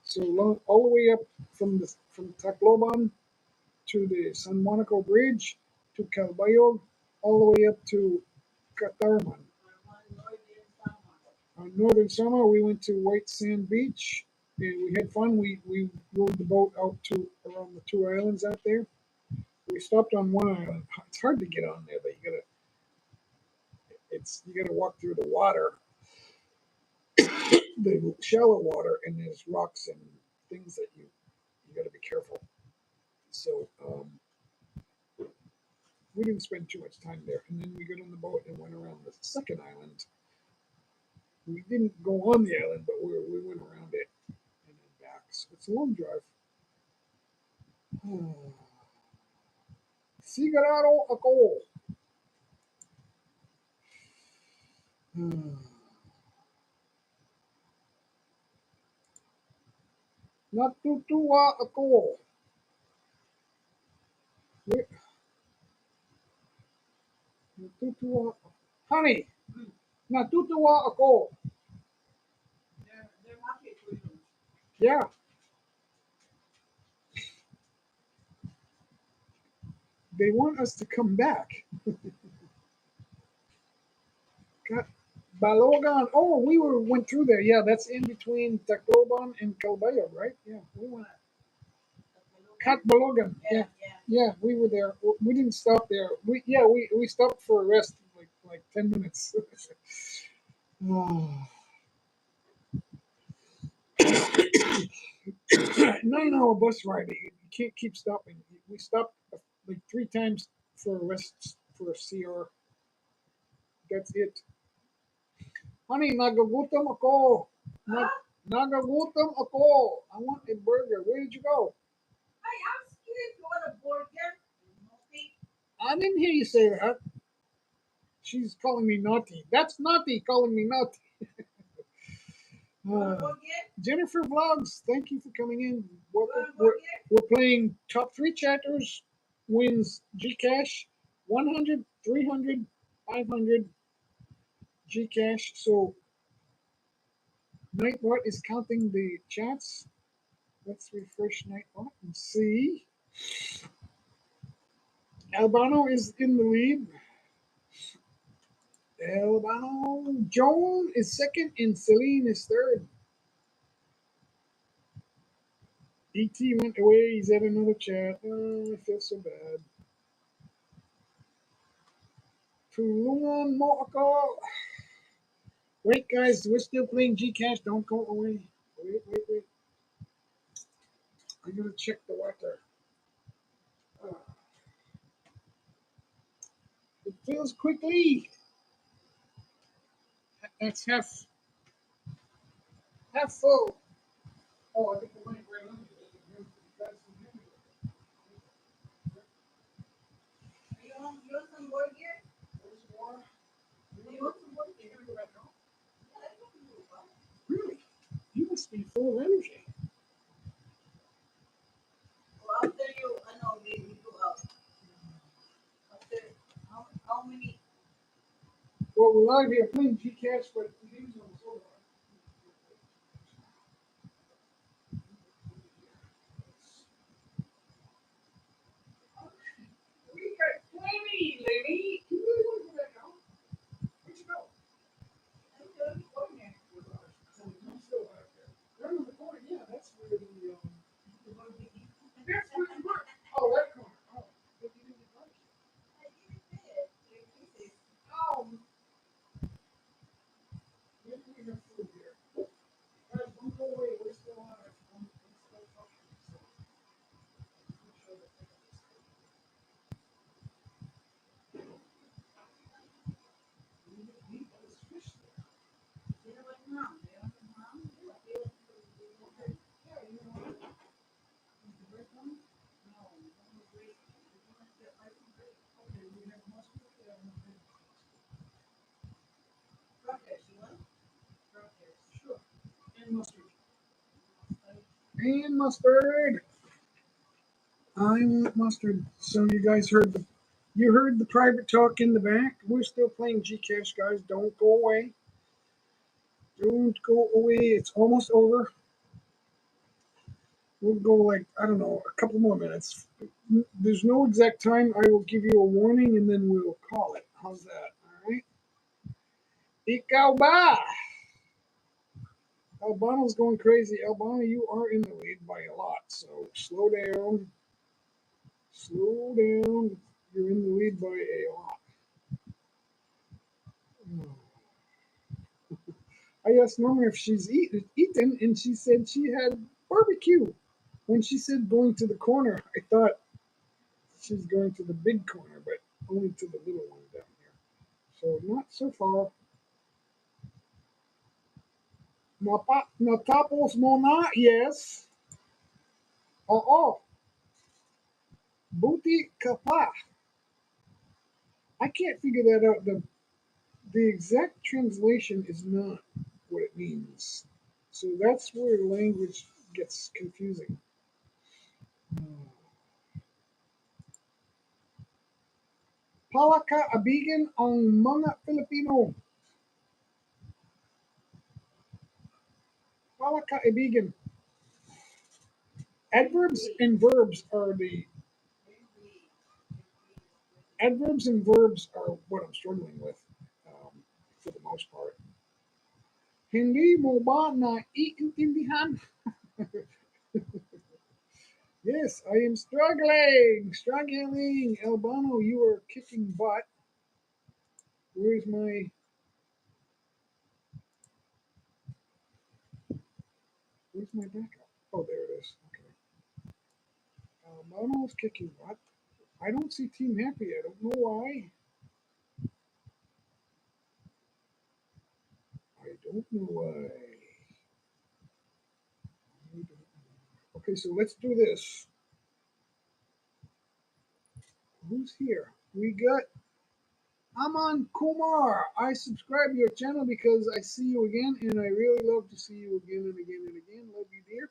So all the way up from Tacloban to the San Monaco Bridge to Calbayog, all the way up to Catarman. On northern summer, we went to White Sand Beach, and we had fun. We rode the boat out to around the two islands out there. We stopped on one island. It's hard to get on there, but you gotta walk through the water, the shallow water, and there's rocks and things that you gotta be careful. So we didn't spend too much time there, and then we got on the boat and went around the second island. We didn't go on the island, but we went around it and then back. So it's a long drive. Sigurado ako. Natutuwa ako. Wait, natutuwa. Honey, natutuwa ako. Yeah, they want us to come back. God, Balogan. Oh, went through there. Yeah, that's in between Tacloban and Calbayog, right? Yeah, we went. Cat Balogan. Yeah, yeah, we were there. We didn't stop there. We stopped for a rest, like 10 minutes. 9 hour bus ride. You can't keep stopping. We stopped like 3 times for a rest for a CR. That's it. Honey, nagagutom ako. Nag, nagagutom ako. I want a burger. Where did you go? I didn't hear you say that. She's calling me naughty. That's naughty calling me naughty. Jennifer Vlogs, thank you for coming in. Welcome. We're playing top three chatters wins GCash 100, 300, 500 GCash. So Nightbot is counting the chats. Let's refresh Nightbot and see. Albano is in the lead. Albano. Joan is second and Celine is third. ET went away. He's at another chat. Oh, I feel so bad. Tulungan mo ako. Wait, guys. We're still playing GCash. Don't go away. Wait. I gotta check the water. It fills quickly. That's half full. Oh, I think the mic right under it. You want some more here? More? You want some more? You're gonna go back home? Really? You must be full of energy. Well, after you, I know, we go out. After, how many? Well, we're live here playing GCash, but the game's almost over. We got plenty, Lenny. You really want to go back home? Where'd you go? I'm still back there. Right on the corner, yeah, that's where the that's where the mark. Oh, that corner. Oh, but you didn't get lunch. Oh, maybe we have food here. Guys, don't go away. We're still on it. I'm still talking. So, make sure that they got this. We need those fish there. You know what, Mom? Okay. Yeah, you know what? Is the bread coming? No, one was great. You want to get ice and bread? Okay, we have mustard. Yeah, no bread. Crackers, you want? Crackers. Sure. And mustard. And mustard. I want mustard. So you guys heard the private talk in the back. We're still playing GCash, guys. Don't go away. Don't go away. It's almost over. We'll go like I don't know, a couple more minutes. There's no exact time. I will give you a warning and then we'll call it. How's that? All right. Ikaw ba? Albano's going crazy. Albano, you are in the lead by a lot. So slow down. Slow down. You're in the lead by a lot. I asked Mama if she's eaten, and she said she had barbecue. When she said going to the corner, I thought she's going to the big corner, but only to the little one down here. So not so far. Natapos mo na? Yes. Oo. Buti ka pa. I can't figure that out. The exact translation is not what it means. So that's where language gets confusing. Palaka-abigan ang mga Filipino. Palaka-abigan. Adverbs and verbs are the adverbs and verbs are what I'm struggling with for the most part. Hindi mo ba naiintindihan? Yes, I am struggling. Albano, you are kicking butt. Where's my backup? Oh, there it is. Okay. Albano's kicking butt. I don't see Team Happy. I don't know why. I don't know why. Okay, so let's do this. Who's here? We got I'm on Kumar. I subscribe to your channel because I see you again, and I really love to see you again and again and again. Love you, dear.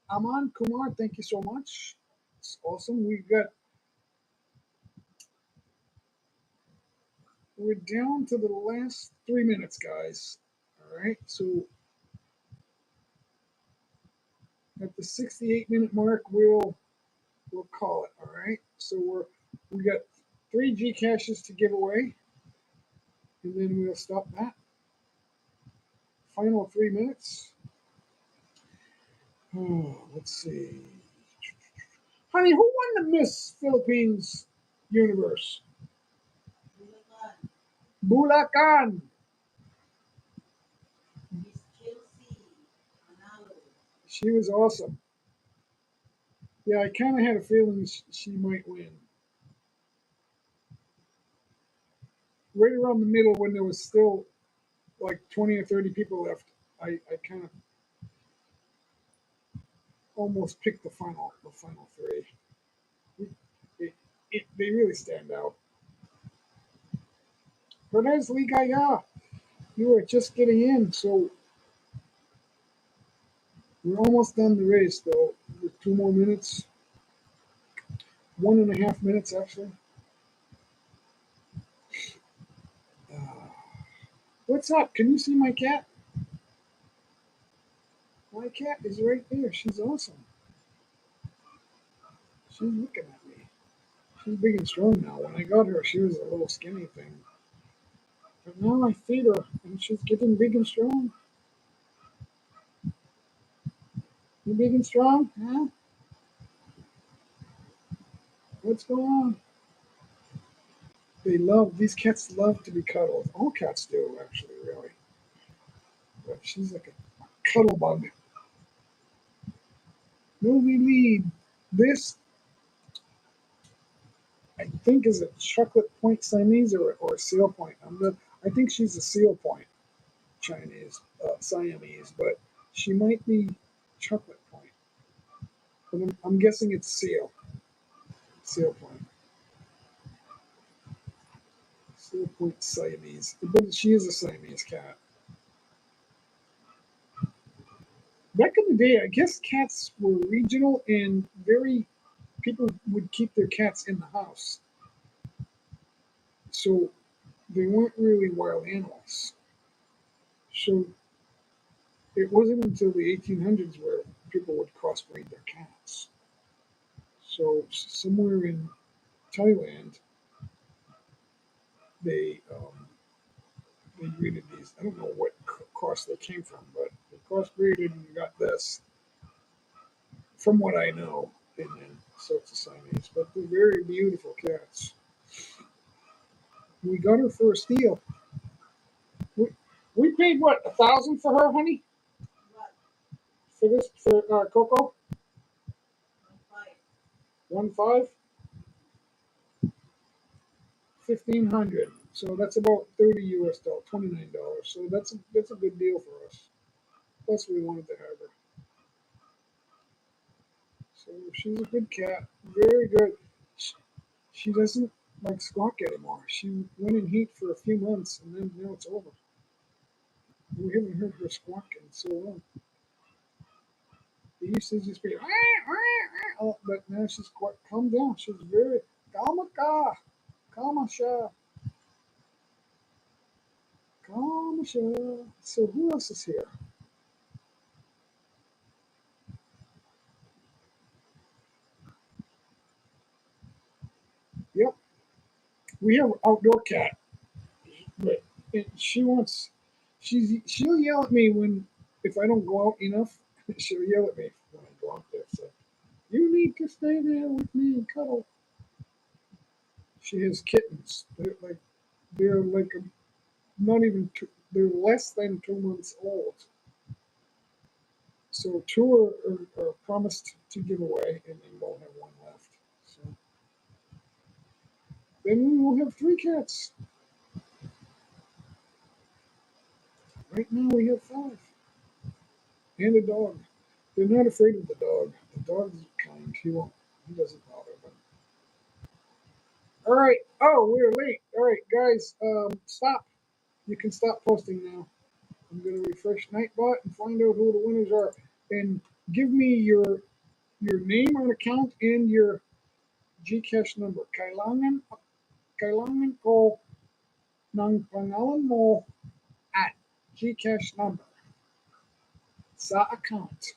I'm on Kumar. Thank you so much. It's awesome. We're down to the last 3 minutes, guys. All right. So at the 68-minute mark, we'll call it. All right. So we got 3 GCashes to give away, and then we'll stop that. Final 3 minutes. Oh, let's see. Honey, who won the Miss Philippines Universe? Bulacan. She was awesome. Yeah, I kind of had a feeling she might win. Right around the middle when there was still like 20 or 30 people left, I kind of almost picked the final 3. They really stand out. Perez Ligaya, you are just getting in, so we're almost done the race though. With 2 more minutes, 1.5 minutes actually. Uh, what's up? Can you see my cat? My cat is right there. She's awesome. She's looking at me. She's big and strong now. When I got her, she was a little skinny thing. But now I feed her, and she's getting big and strong. You big and strong? Huh? What's going on? These cats love to be cuddled. All cats do, actually, really. But she's like a cuddle bug. Movie lead. This, I think, is a chocolate point Siamese or a seal point. I think she's a seal point Chinese, Siamese, but she might be chocolate point. But I'm guessing it's seal point. Seal point Siamese. But she is a Siamese cat. Back in the day, I guess cats were regional and very people would keep their cats in the house. So they weren't really wild animals. So it wasn't until the 1800s where people would crossbreed their cats. So somewhere in Thailand, they they breeded these. I don't know what cross they came from, but they crossbreeded and got this. From what I know, and then sorts of Siamese, but they're very beautiful cats. We got her for a steal. We, we paid what 1,000 for her, honey? For this for Coco? 1.5, 1,500. So that's about 30 US dollars, $29. So that's a good deal for us. Plus we wanted to have her. So she's a good cat, very good. She, she doesn't like squawk anymore. She went in heat for a few months and then now it's over. We haven't heard her squawk in so long. It used to just be, but now she's quite calm down. She's very kalmaka, kalmasha, kalmasha. So who else is here? Yep, we have an outdoor cat, but she'll yell at me when if I don't go out enough. She'll yell at me when I go out there. So you need to stay there with me and cuddle. She has kittens. They're like not even they're less than 2 months old. So 2 are promised to give away, and then we'll have 1 left. So then we will have 3 cats. Right now we have 5 and a dog. They're not afraid of the dog. The dog's kind. He doesn't bother them. All right. Oh, we're late. All right, guys, stop. You can stop posting now. I'm going to refresh Nightbot and find out who the winners are. And give me your name on account and your GCash number. Kailangan ko ng pangalan mo at GCash number sa account.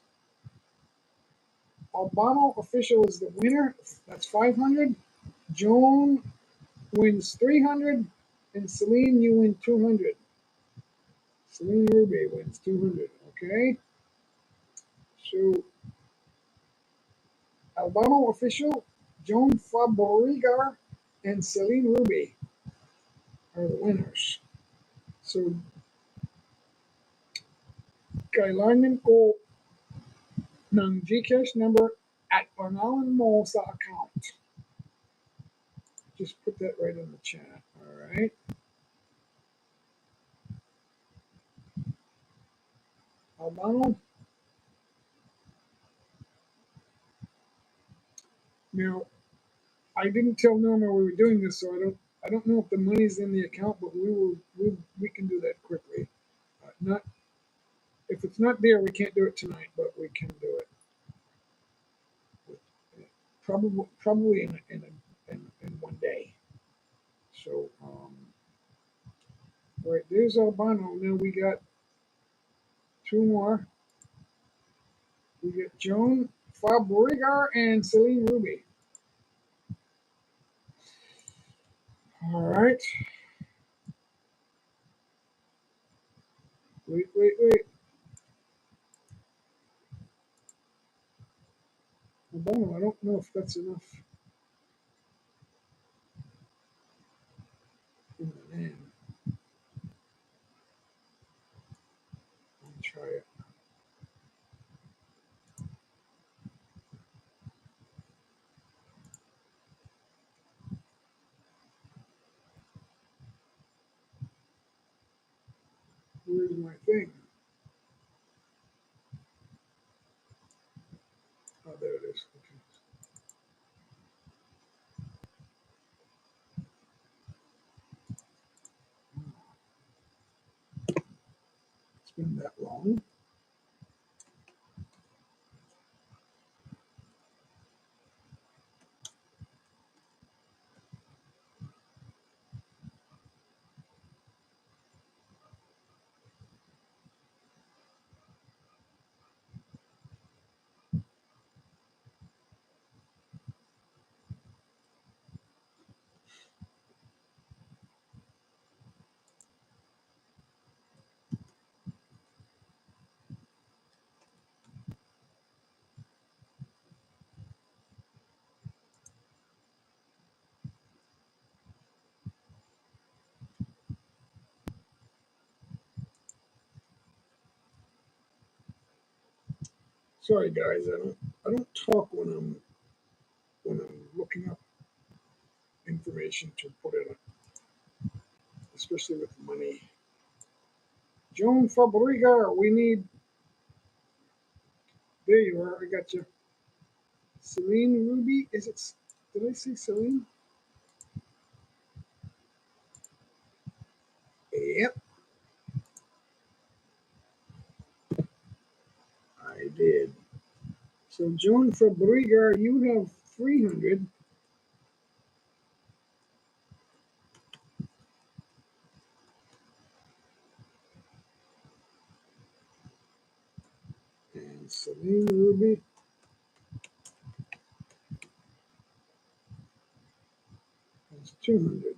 Albano official is the winner. That's 500. Joan wins 300. And Celine, you win 200. Celine Ruby wins 200. Okay. So Albano official, Joan Fabrigar, and Celine Ruby are the winners. So kailangan ko ng GCash number at pangalan mo sa account. Just put that right in the chat. All right. Albano. Now, I didn't tell Norma we were doing this, so I don't know if the money's in the account, but we can do that quickly. Not if it's not there, we can't do it tonight, but we can do it. Probably in one day. So all right, there's Albano. Now we got two more. We got Joan Fabrigar and Celine Ruby. All right. Wait. Albano, I don't know if that's enough in the name. Let me try it. Where's my thing? Oh, there it is. Okay. It's been that long. Sorry, guys. I don't talk when I'm looking up information to put in, especially with money. Joan Fabrigar, we need. There you are. I got you. Celine Ruby. Is it? Did I say Celine? Yep, I did. So Joan Fabrigar, you have 300. And Celine Ruby has 200.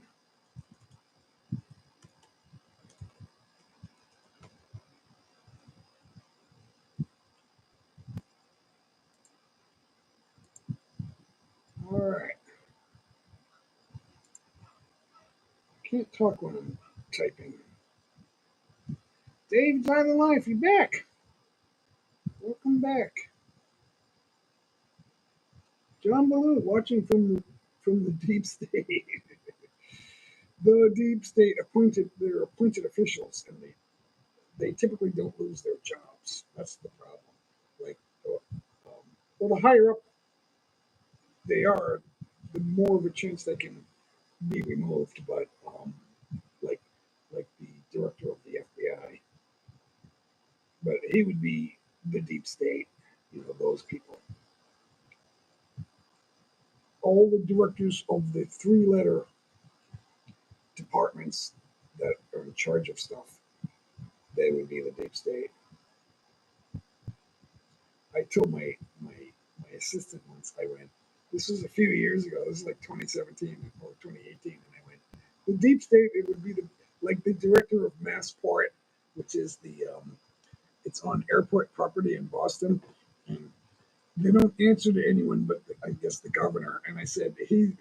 All right. Can't talk when I'm typing. Dave's on the line. You back? Welcome back. John Baloo watching from the deep state. The deep state appointed they're appointed officials, and they typically don't lose their jobs. That's the problem. Like, well, the higher up they are, the more of a chance they can be removed, but like like the director of the FBI, but he would be the deep state. You know, those people, all the directors of the three-letter departments that are in charge of stuff, they would be the deep state. I told my assistant once, I went, this was a few years ago, this is like 2017 or 2018, and I went, the deep state, it would be like the director of Massport, which is it's on airport property in Boston, and they don't answer to anyone but I guess the governor. And I said he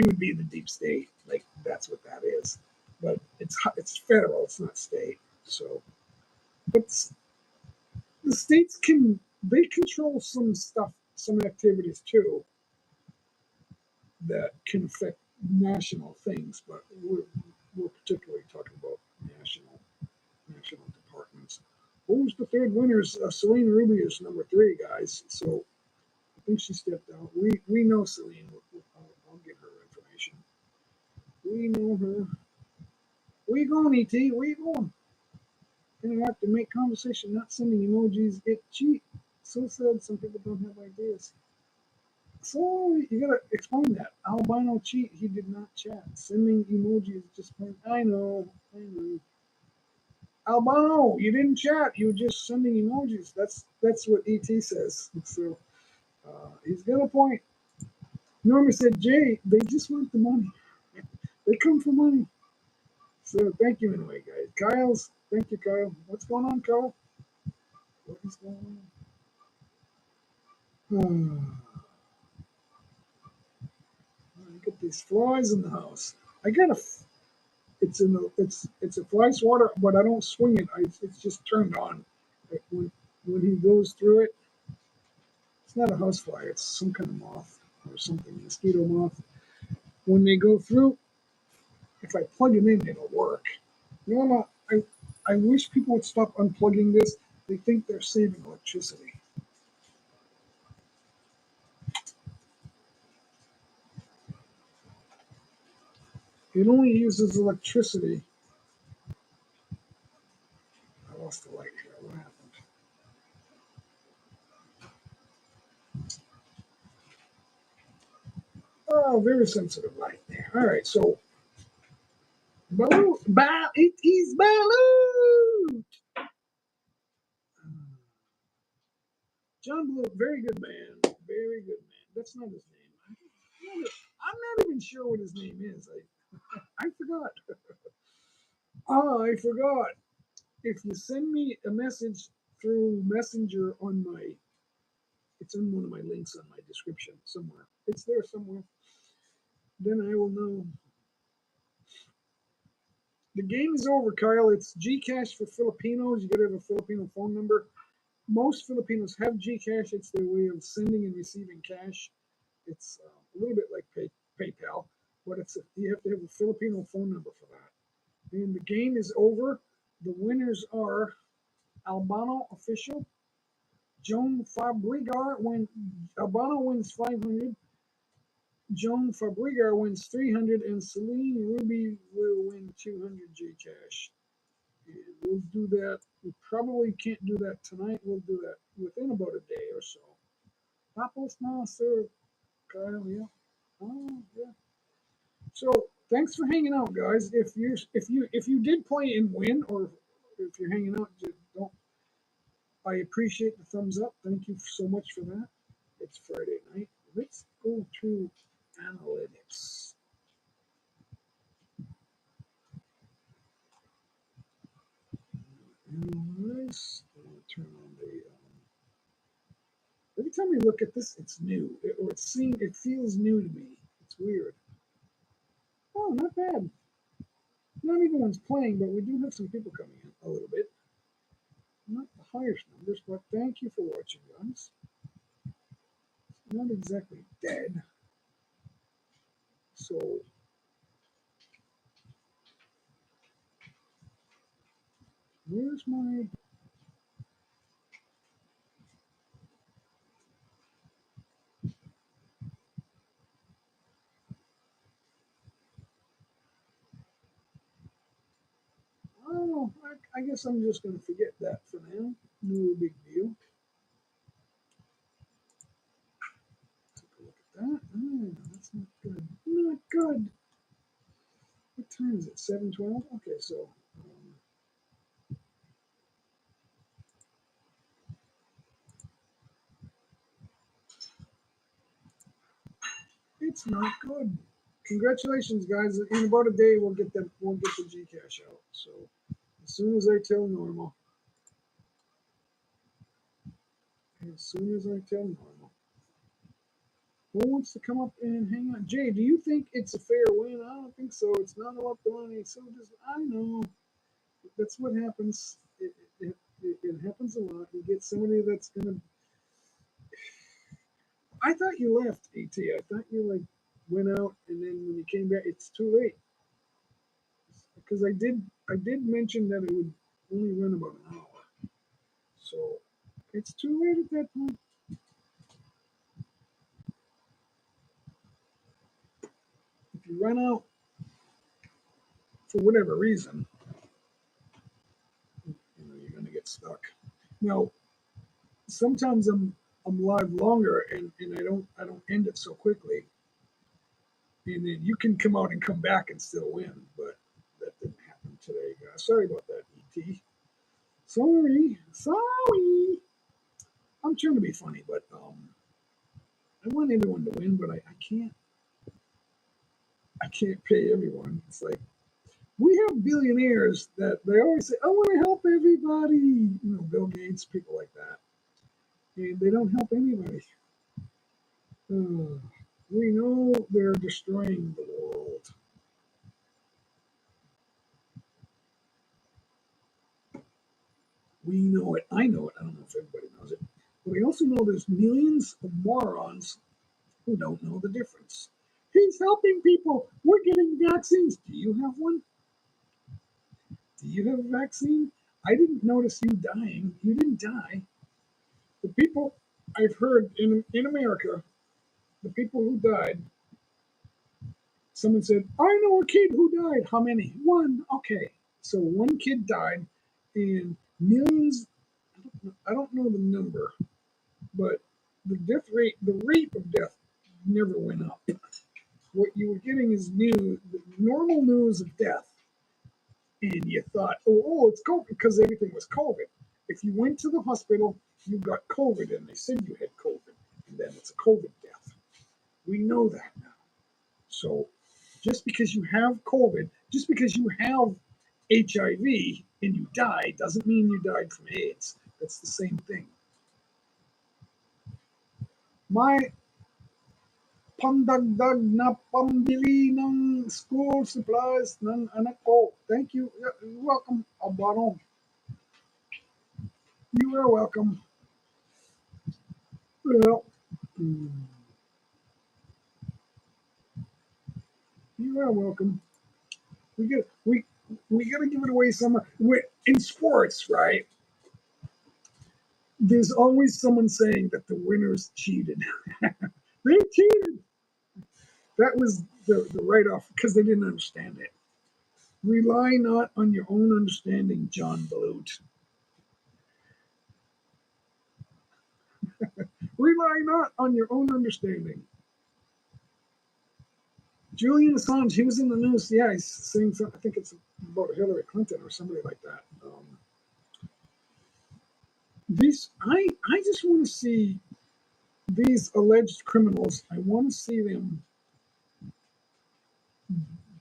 would be the deep state, like that's what that is. But it's federal, it's not state. So, but the states they control some stuff, some activities too that can affect national things. But we're particularly talking about national departments. Who's the third winner? Celine Ruby is number three, guys. So I think she stepped out. We know Celine. I'll get her information. We know her. Where you going, ET? Where you going? Gonna have to make conversation, not sending emojis. It cheat. So sad some people don't have ideas. So you gotta explain that. Albino cheat. He did not chat. Sending emojis just plain. I know. I know. Albano, you didn't chat. You were just sending emojis. That's what ET says. So he's got a point. Norma said, Jay, they just want the money. They come for money. So thank you anyway, guys. Thank you, Kyle. What's going on, Kyle? What is going on? I got these flies in the house. I got it's a fly swatter, but I don't swing it. It's just turned on. When he goes through it, it's not a house fly. It's some kind of moth or something, mosquito moth. When they go through, if I plug it in, it'll work. Norma, I wish people would stop unplugging this. They think they're saving electricity. It only uses electricity. I lost the light here. What happened? Oh, very sensitive light there. All right, so Baloo, it is Baloo. John Blue, very good man. Very good man. That's not his name. I'm not even sure what his name is. I forgot. Oh, I forgot. If you send me a message through Messenger it's in one of my links on my description somewhere. It's there somewhere. Then I will know. The game is over, Kyle. It's GCash for Filipinos. You got to have a Filipino phone number. Most Filipinos have GCash. It's their way of sending and receiving cash. It's a little bit like PayPal, but you have to have a Filipino phone number for that. And the game is over. The winners are Albano Official, Joan Fabrigar. When Albano wins 500, Joan Fabrigar wins 300, and Celine Ruby will win 200 GCash. And we'll do that. We probably can't do that tonight. We'll do that within about a day or so. Tapos na, sir. Kyle, yeah. Oh, yeah. So thanks for hanging out, guys. If you did play and win, or if you're hanging out, just don't. I appreciate the thumbs up. Thank you so much for that. It's Friday night. Let's go to analytics. Analytics. Turn on the. Every time we look at this, it's new, or it feels new to me. It's weird. Oh, not bad. Not everyone's playing, but we do have some people coming in a little bit. Not the highest numbers, but thank you for watching, guys. It's not exactly dead. So, where's my. guess I'm just going to forget that for now. No big deal. Take a look at that. That's not good. Not good. What time is it? 7:12. Okay, so it's not good. Congratulations, guys! In about a day, we'll get them. We'll get the GCash out. So as soon as I tell normal. As soon as I tell normal. Who wants to come up and hang out? Jay, do you think it's a fair win? I don't think so. It's not about the money. So just I know that's what happens. It happens a lot. You get somebody that's gonna. I thought you left, At. I thought you like went out and then when you came back, it's too late. Because I did mention that it would only run about an hour. So it's too late at that point. If you run out for whatever reason, you're gonna get stuck. Now, sometimes I'm live longer and I don't end it so quickly. And then you can come out and come back and still win, but that didn't happen today, guys. Sorry about that, ET. Sorry. I'm trying to be funny, but I want everyone to win, but I can't pay everyone. It's like we have billionaires that they always say, "I want to help everybody." Bill Gates, people like that, and they don't help anybody. Uh, we know they're destroying the world. We know it. I know it. I don't know if everybody knows it, but I also know there's millions of morons who don't know the difference. He's helping people. We're getting vaccines. Do you have one? Do you have a vaccine? I didn't notice you dying. You didn't die. The people I've heard in America, the people who died, someone said, I know a kid who died. How many? One. Okay. So one kid died, and millions, I don't know the number, but the rate of death never went up. What you were getting is the normal news of death, and you thought, it's COVID because everything was COVID. If you went to the hospital, you got COVID, and they said you had COVID, and then it's a COVID death. We know that now. So just because you have COVID, just because you have HIV and you die, doesn't mean you died from AIDS. That's the same thing. My pandagdag na pambili ng school supplies ng anak ko. Thank you. You're welcome, Albano. You are welcome. Well, you are welcome. We get we got to give it away somewhere. In sports, right? There's always someone saying that the winners cheated. They cheated. That was the write off because they didn't understand it. Rely not on your own understanding, John Balut. Rely not on your own understanding. Julian Assange, he was in the news. Yeah, he's saying something. I think it's about Hillary Clinton or somebody like that. I just want to see these alleged criminals. I want to see them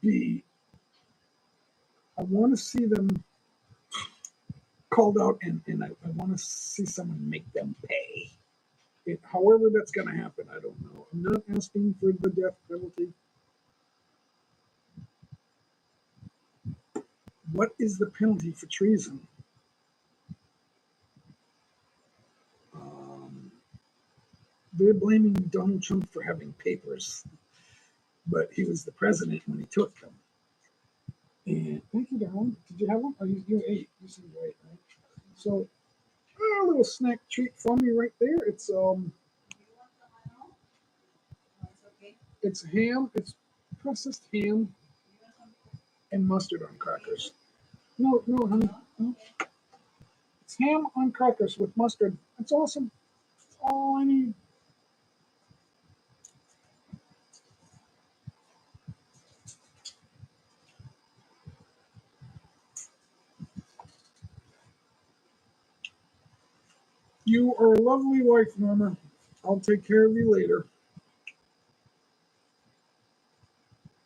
be. I want to see them called out, and I want to see someone make them pay. However, that's going to happen, I don't know. I'm not asking for the death penalty. What is the penalty for treason? Um, they're blaming Donald Trump for having papers, but he was the president when he took them. And thank you, Darwin. Did you have one? Oh, you ate. You said you ate, right? So, a little snack treat for me right there. It's ham. It's processed ham and mustard on crackers. No, honey. It's ham on crackers with mustard. That's awesome. That's all I need. You are a lovely wife, Norma. I'll take care of you later.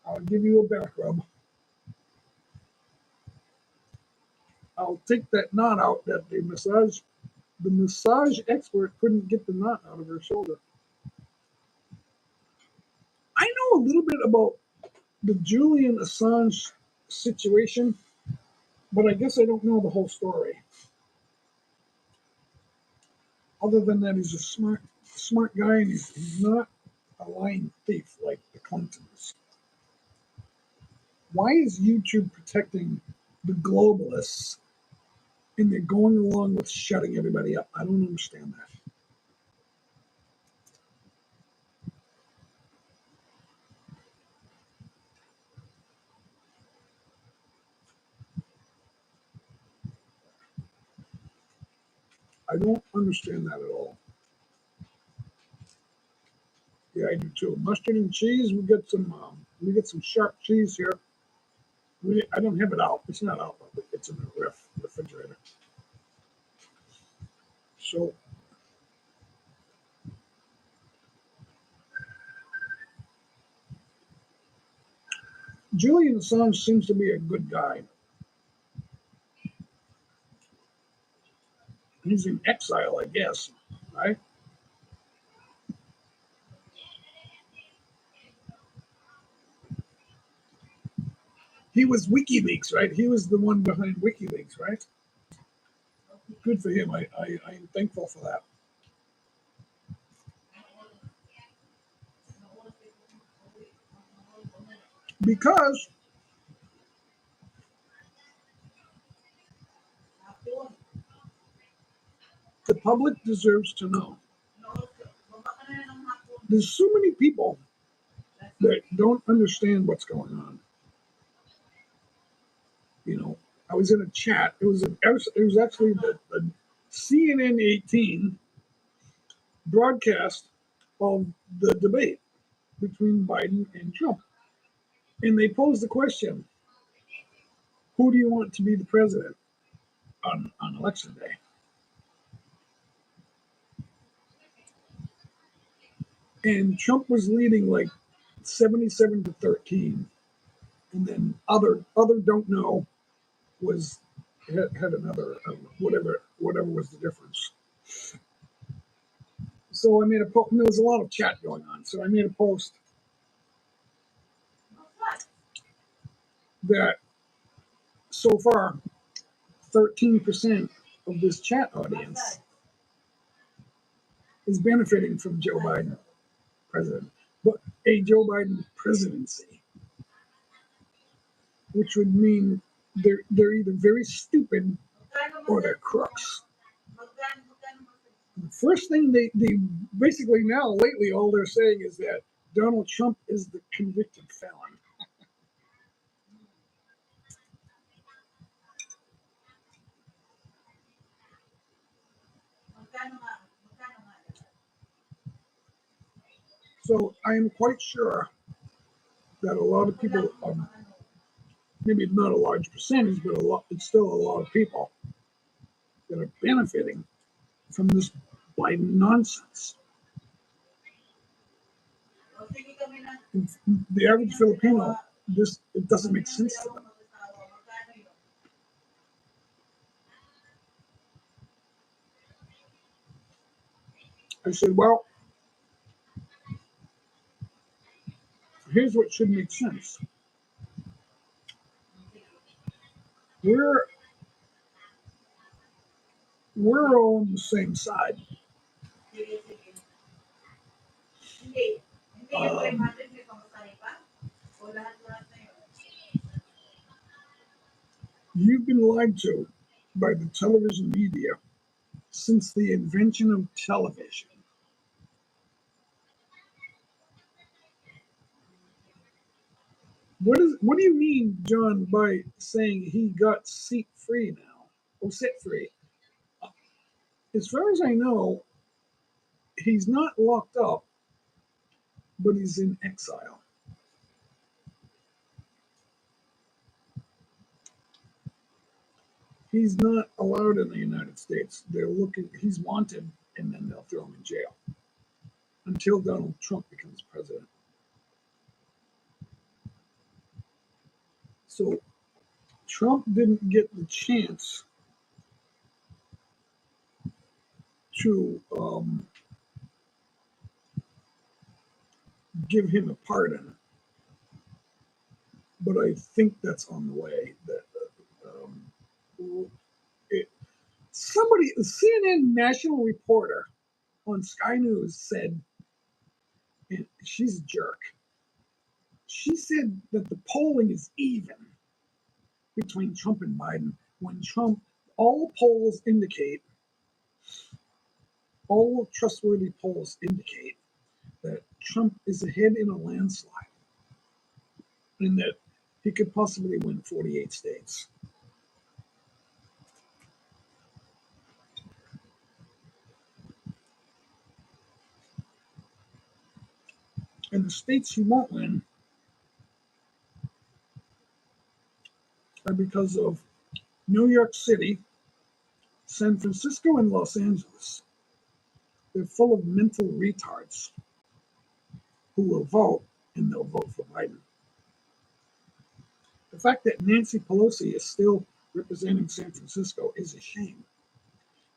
I'll give you a back rub. I'll take that knot out that the massage expert couldn't get the knot out of her shoulder. I know a little bit about the Julian Assange situation, but I guess I don't know the whole story. Other than that, he's a smart guy, and he's not a lying thief like the Clintons. Why is YouTube protecting the globalists and they're going along with shutting everybody up? I don't understand that. I don't understand that at all. Yeah, I do too. Mustard and cheese. We get some sharp cheese here. I don't have it out. It's not out, but it's in the refrigerator. So Julian Assange seems to be a good guy. He's in exile, I guess, right? He was WikiLeaks, right? He was the one behind WikiLeaks, right? Good for him. I'm thankful for that. Because the public deserves to know. There's so many people that don't understand what's going on. You know, I was in a chat. It was actually the CNN 18 broadcast of the debate between Biden and Trump, and they posed the question: who do you want to be the president on election day? And Trump was leading like 77-13, and then other don't know was had another whatever was the difference. So I made a post. There was a lot of chat going on, so I made a post that so far 13% of this chat audience is benefiting from Joe Biden president, but a Joe Biden presidency, which would mean they're either very stupid or they're crooks. The first thing they basically now lately all they're saying is that Donald Trump is the convicted felon. So I am quite sure that a lot of people, maybe not a large percentage, but it's still a lot of people that are benefiting from this Biden nonsense. And the average Filipino, it doesn't make sense to them. I said, well, here's what should make sense. We're we're all on the same side. Um, you've been lied to by the television media since the invention of television. What do you mean, John, by saying he got seat free now? set free. As far as I know, he's not locked up, but he's in exile. He's not allowed in the United States. They're looking, he's wanted, and then they'll throw him in jail until Donald Trump becomes president. So Trump didn't get the chance to give him a pardon, but I think that's on the way. That it, somebody, a CNN national reporter on Sky News said, and she's a jerk. She said that the polling is even between Trump and Biden. When Trump, all trustworthy polls indicate that Trump is ahead in a landslide, and that he could possibly win 48 states. And the states he won't win are because of New York City, San Francisco, and Los Angeles. They're full of mental retards who will vote, and they'll vote for Biden. The fact that Nancy Pelosi is still representing San Francisco is a shame.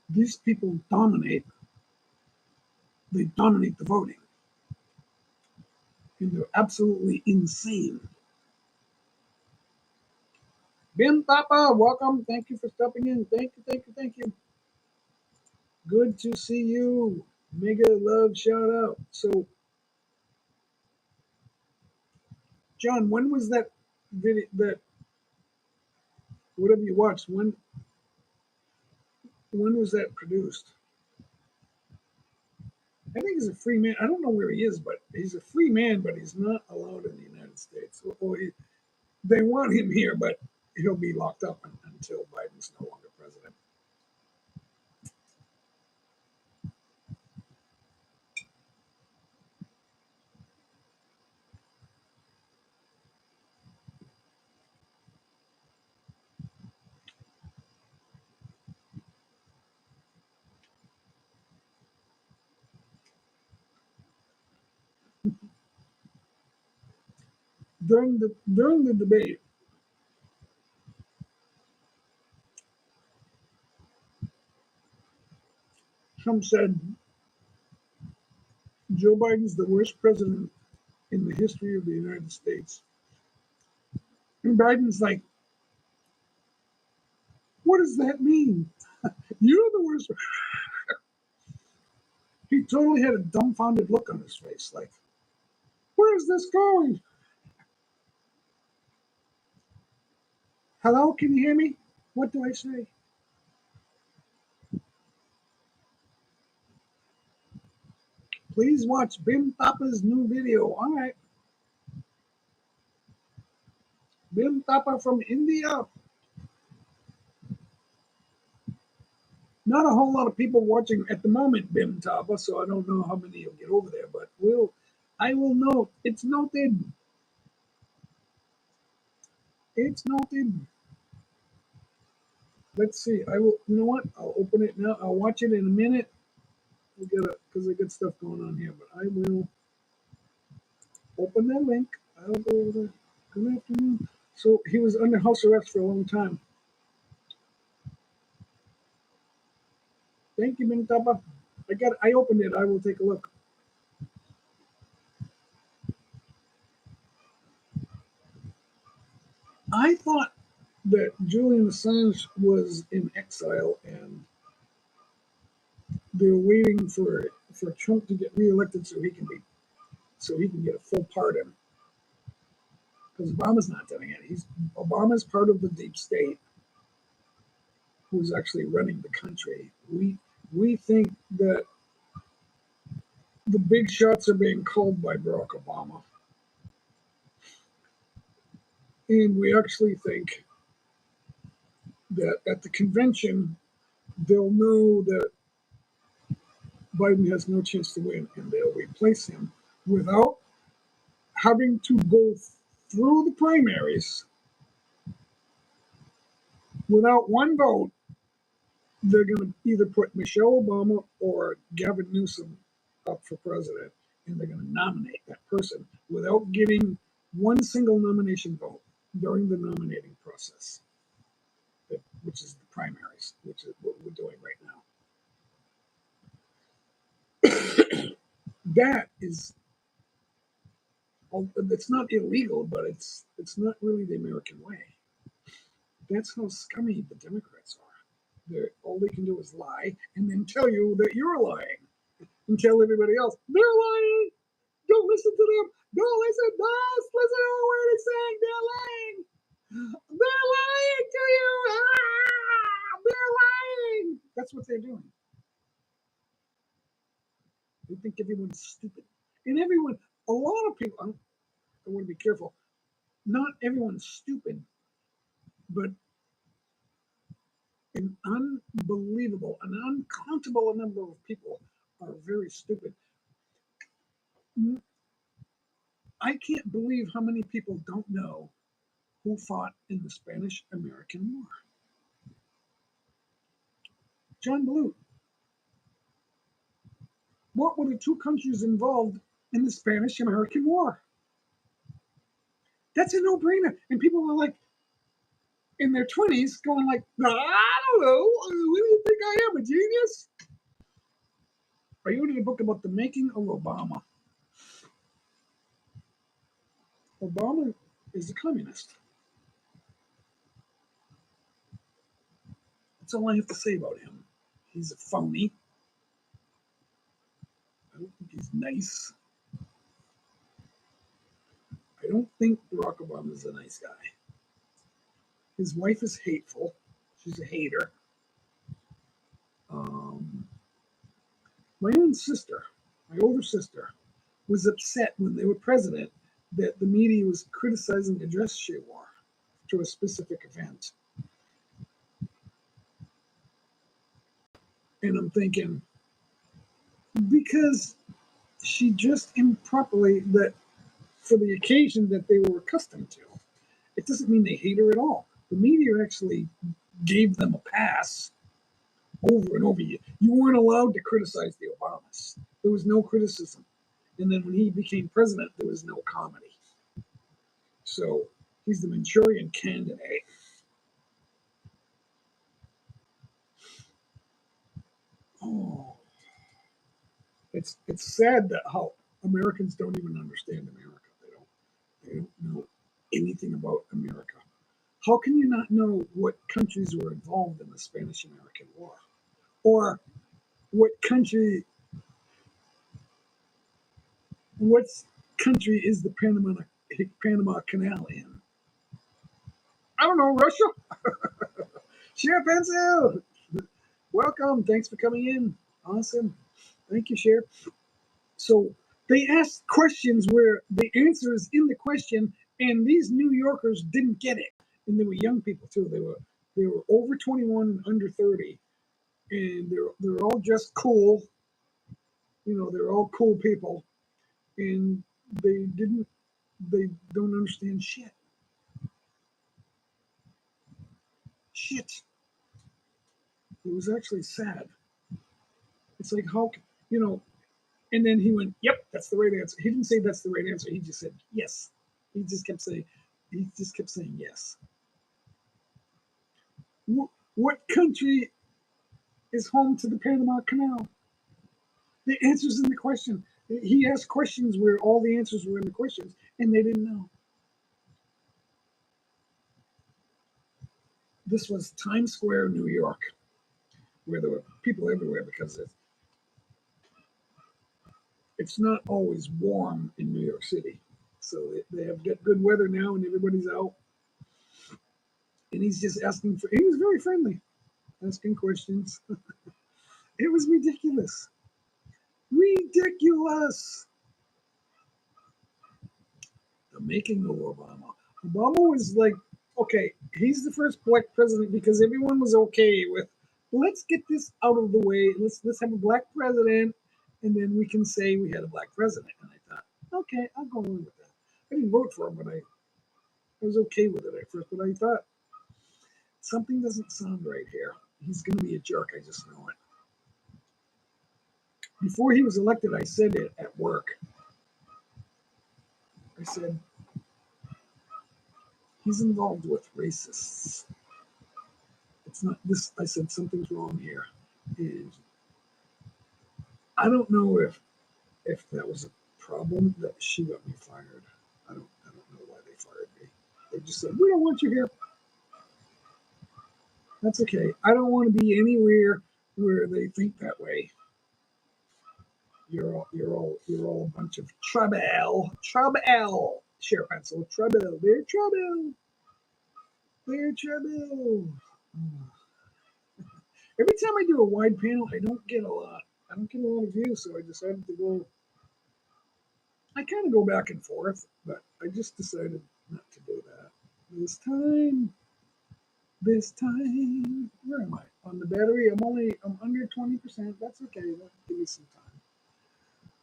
These people dominate the voting. And they're absolutely insane. Ben Tapa, welcome. Thank you for stopping in. Thank you. Good to see you. Mega love shout out. So, John, when was that video, that whatever you watched, when was that produced? I think he's a free man. I don't know where he is, but he's a free man, but he's not allowed in the United States. They want him here, but he'll be locked up until Biden's no longer president. During the debate, Trump said Joe Biden's the worst president in the history of the United States. And Biden's like, what does that mean? You're the worst. He totally had a dumbfounded look on his face, like, where is this going? Hello, can you hear me? What do I say? Please watch Bim Tapa's new video. All right. Bim Tapa from India. Not a whole lot of people watching at the moment, Bim Tapa, so I don't know how many will get over there, but I will note. It's noted. It's noted. Let's see. I will. You know what? I'll open it now. I'll watch it in a minute. Because I got stuff going on here, but I will open that link. I'll go over there. Good afternoon. So he was under house arrest for a long time. Thank you, Mintapa. I opened it. I will take a look. I thought that Julian Assange was in exile and they're waiting for Trump to get reelected so he can get a full pardon. Because Obama's not doing it. Obama's part of the deep state who's actually running the country. We think that the big shots are being called by Barack Obama. And we actually think that at the convention they'll know that Biden has no chance to win, and they'll replace him without having to go through the primaries. Without one vote, they're going to either put Michelle Obama or Gavin Newsom up for president, and they're going to nominate that person without getting one single nomination vote during the nominating process, which is the primaries, which is what we're doing right now. That is, it's not illegal, but it's not really the American way. That's how scummy the Democrats are. All they can do is lie and then tell you that you're lying and tell everybody else they're lying. Don't listen to them. Don't listen. Don't listen to a word it's saying. They're lying. They're lying to you. They're lying. That's what they're doing. They think everyone's stupid. And a lot of people, I want to be careful. Not everyone's stupid, but an uncountable number of people are very stupid. I can't believe how many people don't know who fought in the Spanish-American War. John Blue. What were the two countries involved in the Spanish-American War? That's a no-brainer. And people are like, in their 20s, going like, I don't know. What do you think I am, a genius? I ordered a book about the making of Obama. Obama is a communist. That's all I have to say about him. He's a phony. I don't think he's nice. I don't think Barack Obama is a nice guy. His wife is hateful. She's a hater. My own sister, my older sister, was upset when they were president that the media was criticizing the dress she wore to a specific event. And I'm thinking, because she dressed improperly that for the occasion that they were accustomed to, it doesn't mean they hate her at all. The media actually gave them a pass over and over. You weren't allowed to criticize the Obamas. There was no criticism. And then when he became president, there was no comedy. So he's the Manchurian candidate. Oh, it's sad that how Americans don't even understand America. They don't know anything about America. How can you not know what countries were involved in the Spanish-American War, or what country is the Panama Canal in? I don't know. Russia. Sheriff Pencil, welcome. Thanks for coming in. Awesome. Thank you, Sheriff. So they asked questions where the answer is in the question, and these New Yorkers didn't get it. And they were young people too. They were over 21 and under 30, and they're all just cool. You know, they're all cool people, and they don't understand shit. Shit. It was actually sad. It's like how you know. And then he went, "Yep, that's the right answer." He didn't say that's the right answer. He just said yes. He just kept saying yes. What country is home to the Panama Canal? The answer's in the question. He asked questions where all the answers were in the questions, and they didn't know. This was Times Square, New York, where there were people everywhere because it's not always warm in New York City. So they have got good weather now, and everybody's out. And he's just asking he was very friendly, asking questions. It was ridiculous. Ridiculous. The making of Obama. Obama was like Okay, he's the first black president because everyone was okay with, let's get this out of the way. Let's have a black president, and then we can say we had a black president. And I thought, okay, I'll go along with that. I didn't vote for him, but I was okay with it at first. But I thought something doesn't sound right here. He's going to be a jerk. I just know it. Before he was elected, I said it at work. I said, he's involved with racists. It's not this. I said, something's wrong here. And I don't know if that was a problem that she got me fired. I don't know why they fired me. They just said, we don't want you here. That's okay. I don't want to be anywhere where they think that way. You're all a bunch of trouble. Trouble. Share pencil. Trouble. They're trouble. They're trouble. Every time I do a wide panel, I don't get a lot. I don't get a lot of views, so I decided to go. I kind of go back and forth, but I just decided not to do that this time. This time, where am I on the battery? I'm under 20%. That's okay. That'll give me some time.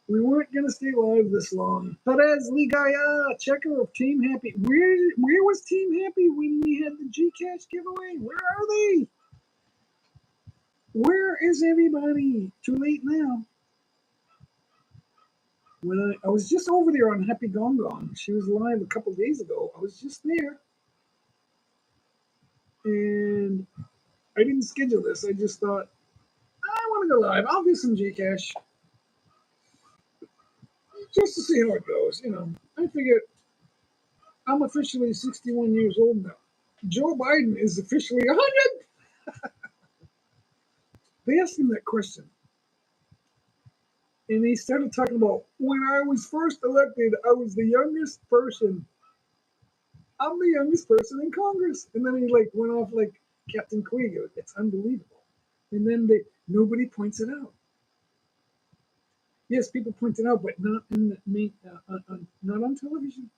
We weren't gonna stay live this long. Perez Ligaya, checker of Team Happy. Where was Team Happy when we had the GCash giveaway? Where are they? Where is everybody? Too late now. When I was just over there on Happy Gong Gong. She was live a couple days ago. I was just there. And I didn't schedule this. I just thought, I want to go live. I'll do some GCash just to see how it goes. I figured I'm officially 61 years old now. Joe Biden is officially 100. They asked him that question. And he started talking about, when I was first elected, I was the youngest person. I'm the youngest person in Congress. And then he went off like Captain Queeg. It's unbelievable. And then nobody points it out. Yes, people point it out, but not in the main, not on television.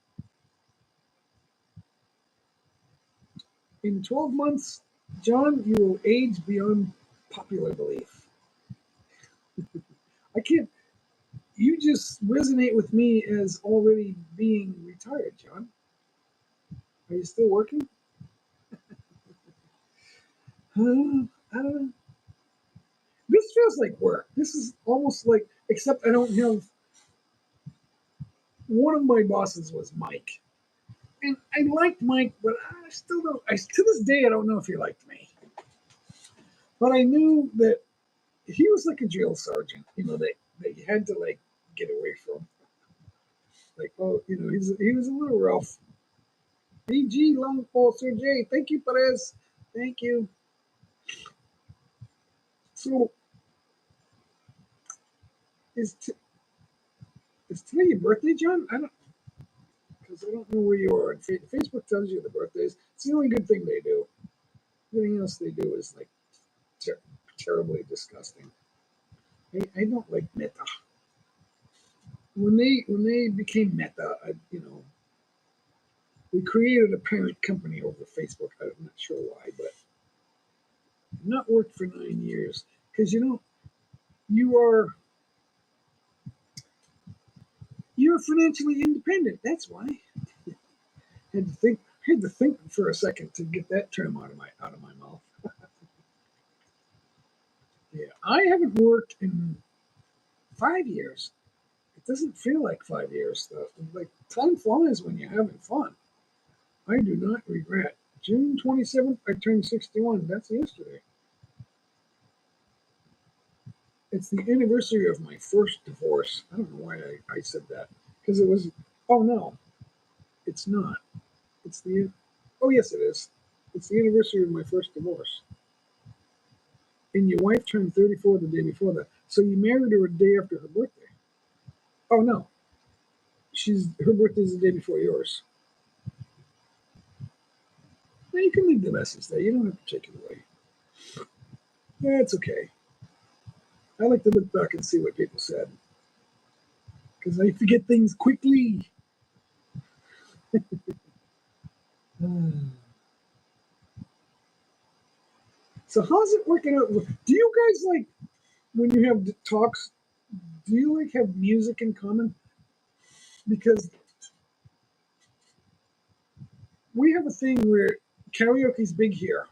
In 12 months, John, you will age beyond popular belief. I can't. You just resonate with me as already being retired, John. Are you still working? I don't know. This feels like work. This is almost like, except I don't have. One of my bosses was Mike, and I liked Mike, but I still don't. To this day, I don't know if he liked me. But I knew that he was like a drill sergeant, that you had to get away from. He was a little rough. BG Long Paul Sir J. Thank you, Perez. Thank you. So is today your birthday, John? Because I don't know where you are. Facebook tells you the birthdays. It's the only good thing they do. Everything else they do is terribly disgusting. I don't like Meta. When they became Meta, we created a parent company over Facebook. I'm not sure why, but not worked for 9 years because you you're financially independent. That's why. Had to think for a second to get that term out of my mouth. Yeah, I haven't worked in 5 years. It doesn't feel like 5 years though. Like time flies when you're having fun. I do not regret. June 27th, I turned 61. That's yesterday. It's the anniversary of my first divorce. I don't know why I said that. Because it was, oh no, it's not. It's oh yes it is. It's the anniversary of my first divorce. And your wife turned 34 the day before that. So you married her a day after her birthday. Oh no, her birthday's the day before yours. Now you can leave the message there. You don't have to take it away. That's okay. I like to look back and see what people said. Because I forget things quickly. So how's it working out? Do you guys like when you have talks? Do you like have music in common? Because we have a thing where karaoke's big here.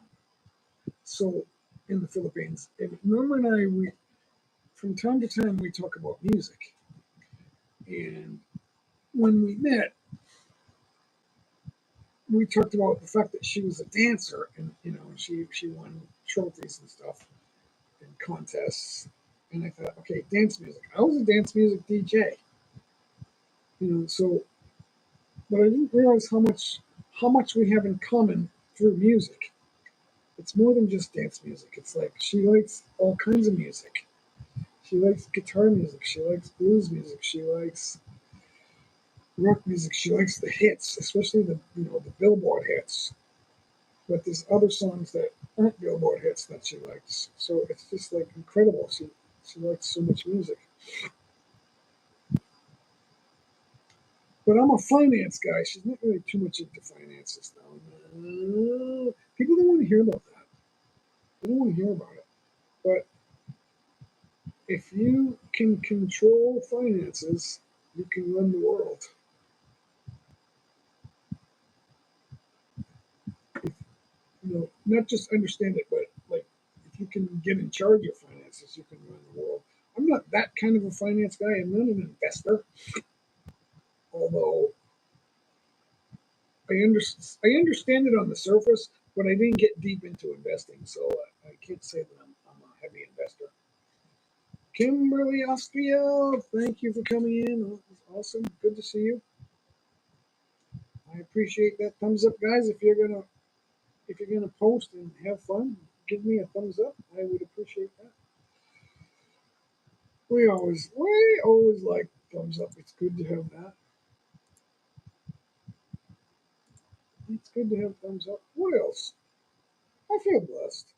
So in the Philippines, and Norma and I, we from time to time we talk about music. And when we met, we talked about the fact that she was a dancer, and she won trophies and stuff in contests. And I thought, okay, dance music. I was a dance music DJ, so but I didn't realize how much we have in common through music. It's more than just dance music. It's like she likes all kinds of music. She likes guitar music. She likes blues music. She likes rock music. She likes the hits, especially the Billboard hits. But there's other songs that aren't Billboard hits that she likes. So it's just like incredible. She likes so much music. But I'm a finance guy. She's not really too much into finances though. No. People don't want to hear about that. They don't want to hear about it. But if you can control finances, you can run the world. Not just understand it, but like if you can get in charge of finances, you can run the world. I'm not that kind of a finance guy. I'm not an investor, although I understand it on the surface, but I didn't get deep into investing, so I can't say that I'm a heavy investor. Kimberly Austria, thank you for coming in. Oh, it's awesome. Good to see you. I appreciate that thumbs up, guys. If you're gonna post and have fun, give me a thumbs up. I would appreciate that. We always like thumbs up. It's good to have that. It's good to have thumbs up. What else? I feel blessed.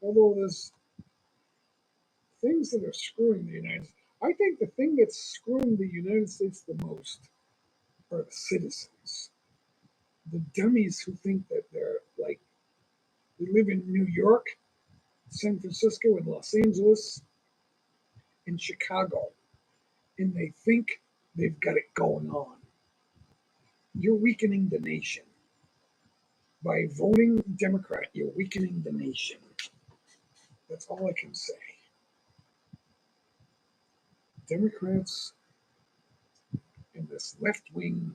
Although there's things that are screwing the United States. I think the thing that's screwing the United States the most are the citizens. The dummies who think that they're like they live in New York, San Francisco, and Los Angeles, and Chicago, and they think they've got it going on. You're weakening the nation. By voting Democrat, you're weakening the nation. That's all I can say. Democrats and this left wing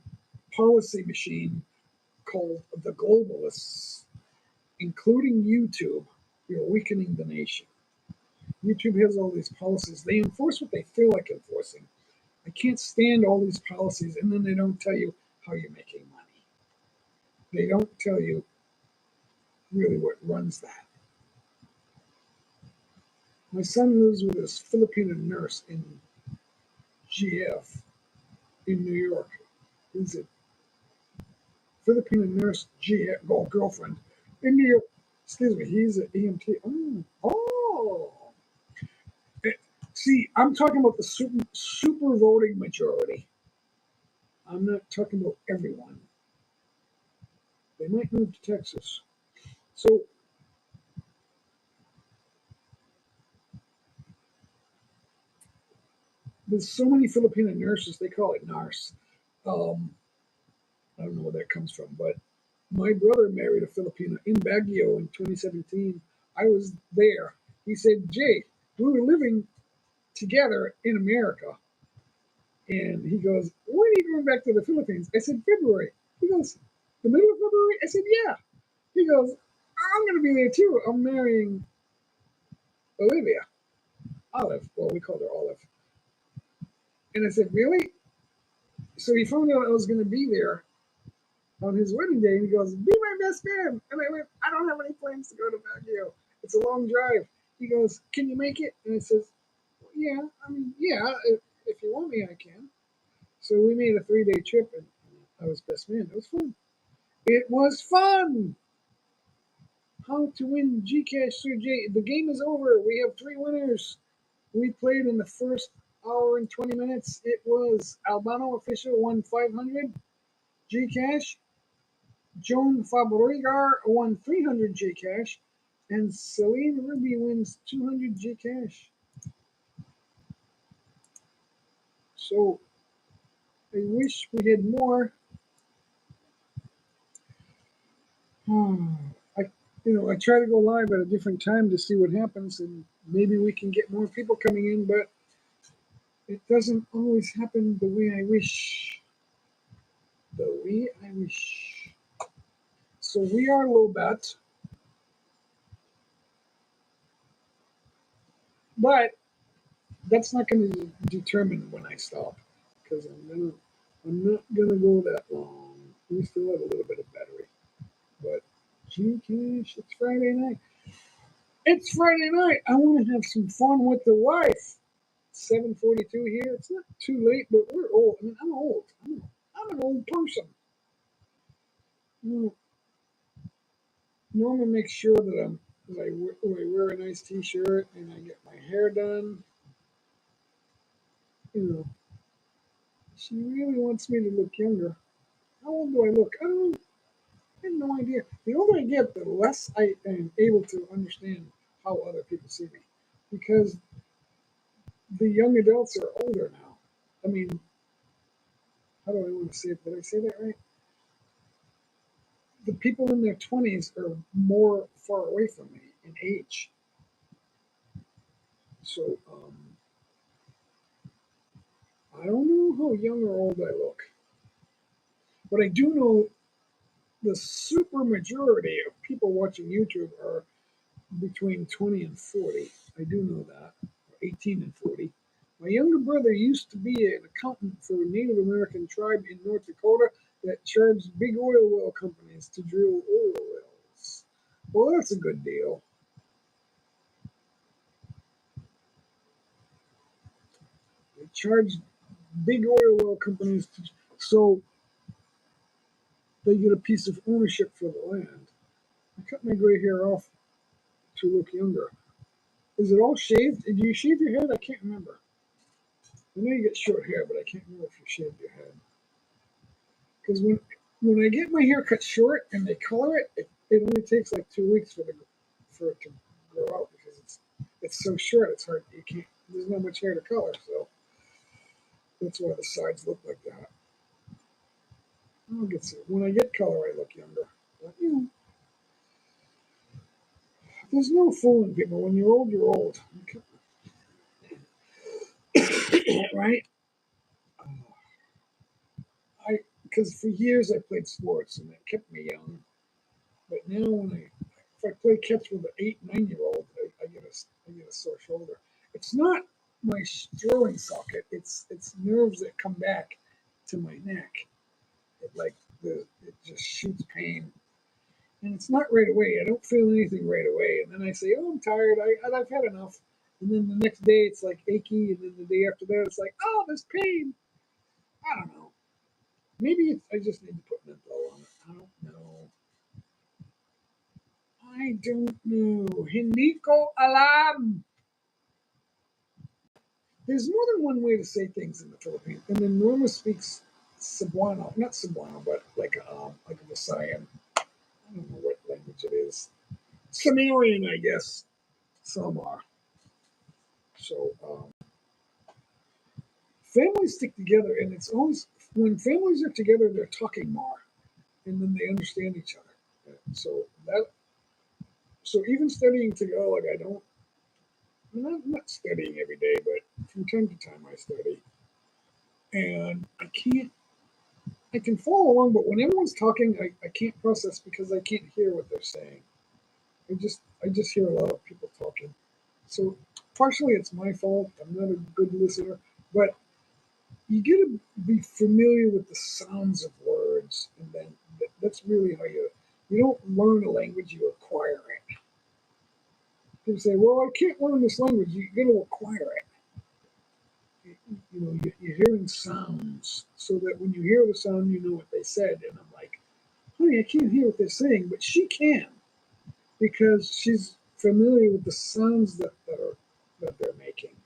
policy machine called the globalists, including YouTube, you're weakening the nation. YouTube has all these policies. They enforce what they feel like enforcing. I can't stand all these policies, and then they don't tell you how you're making money. They don't tell you really what runs that. My son lives with this Filipino nurse in GF in New York. He's a Filipino nurse girlfriend in New York. Excuse me, he's an EMT. Oh. See, I'm talking about the super voting majority. I'm not talking about everyone. They might move to Texas. So there's so many Filipino nurses. They call it nurse. Um, I don't know where that comes from, but my brother married a Filipino in Baguio in 2017. I was there. He said, Jay, we were living together in America. And he goes, when are you going back to the Philippines? I said, February. He goes, the middle of February? I said, yeah. He goes, I'm going to be there too. I'm marrying Olivia. Olive. Well, we called her Olive. And I said, really? So he found out I was going to be there on his wedding day. And he goes, be my best man. And I went, I don't have any plans to go to Baguio. It's a long drive. He goes, can you make it? And I says, well, yeah. I mean, yeah, if you want me, I can. So we made a 3-day trip, and I was best man. It was fun. It was fun. How to win GCash Sir J. The game is over. We have 3 winners. We played in the first hour and 20 minutes. It was Albano Official won 500 GCash. Joan Fabrigar won 300 GCash. And Celine Ruby wins 200 GCash. So I wish we had more. I, I try to go live at a different time to see what happens, and maybe we can get more people coming in, but it doesn't always happen the way I wish. The way I wish. So we are low bet, but that's not going to determine when I stop, because I'm not gonna go that long. We still have a little bit of battery, but GCash, it's Friday night. It's Friday night. I want to have some fun with the wife. 7:42 here. It's not too late, but we're old. I mean, I'm old. I'm an old person. Normally make sure that I wear a nice T-shirt and I get my hair done. You know, she really wants me to look younger. How old do I look? I don't know. I have no idea. The older I get, the less I am able to understand how other people see me, because the young adults are older now. I mean, how do I want to say it? Did I say that right? The people in their 20s are more far away from me in age. So I don't know how young or old I look, but I do know the super majority of people watching YouTube are between 20 and 40. I do know that, 18 and 40. My younger brother used to be an accountant for a Native American tribe in North Dakota that charged big oil well companies to drill oil wells. Well, that's a good deal. They charged big oil well companies so they get a piece of ownership for the land. I cut my gray hair off to look younger. Is it all shaved? Did you shave your head? I can't remember. I know you get short hair, but I can't remember if you shaved your head. Because when I get my hair cut short and they color it, it only takes like 2 weeks for it to grow out because it's so short. It's hard. You can't. There's not much hair to color, so that's why the sides look like that. I'll get some. When I get color, I look younger. But, there's no fooling people. When you're old, you're old. Right? I because for years I played sports and it kept me young. But now if I play catch with an 8, 9 year old, I get a sore shoulder. It's not my throwing socket. It's nerves that come back to my neck. It just shoots pain, and it's not right away. I don't feel anything right away, and then I say, "Oh, I'm tired. I've had enough." And then the next day it's like achy, and then the day after that it's like, "Oh, there's pain." I don't know. Maybe I just need to put menthol on it. I don't know. I don't know. Hindi ko alam. There's more than one way to say things in the Philippines. And then Norma speaks Cebuano, not Cebuano, but like a Visayan. I don't know what language it is. Sumerian, I guess. Some are. So families stick together, and it's always when families are together, they're talking more, and then they understand each other. So even studying Tagalog, I don't. I'm not studying every day, but from time to time I study, and I can follow along, but when everyone's talking, I can't process because I can't hear what they're saying. I just hear a lot of people talking. So partially it's my fault. I'm not a good listener, but you get to be familiar with the sounds of words, and then that's really how you don't learn a language, you acquire it. People say, "Well, I can't learn this language." You got to acquire it. You're hearing sounds, so that when you hear the sound, you know what they said. And I'm like, honey, I can't hear what they're saying, but she can because she's familiar with the sounds that they're making.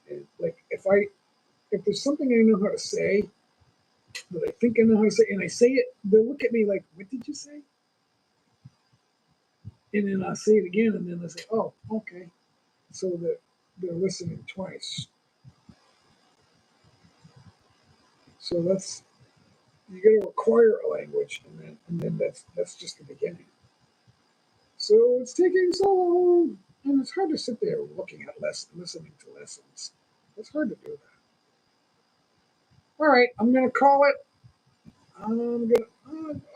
And like if there's something I know how to say that I think I know how to say, and I say it, they'll look at me like, "What did you say?" and then I say it again, and then they say, "Oh, okay," so that they're listening twice. So that's you got to acquire a language, and then that's just the beginning. So it's taking so long, and it's hard to sit there looking at listening to lessons. It's hard to do that. All right, I'm gonna call it. I'm gonna.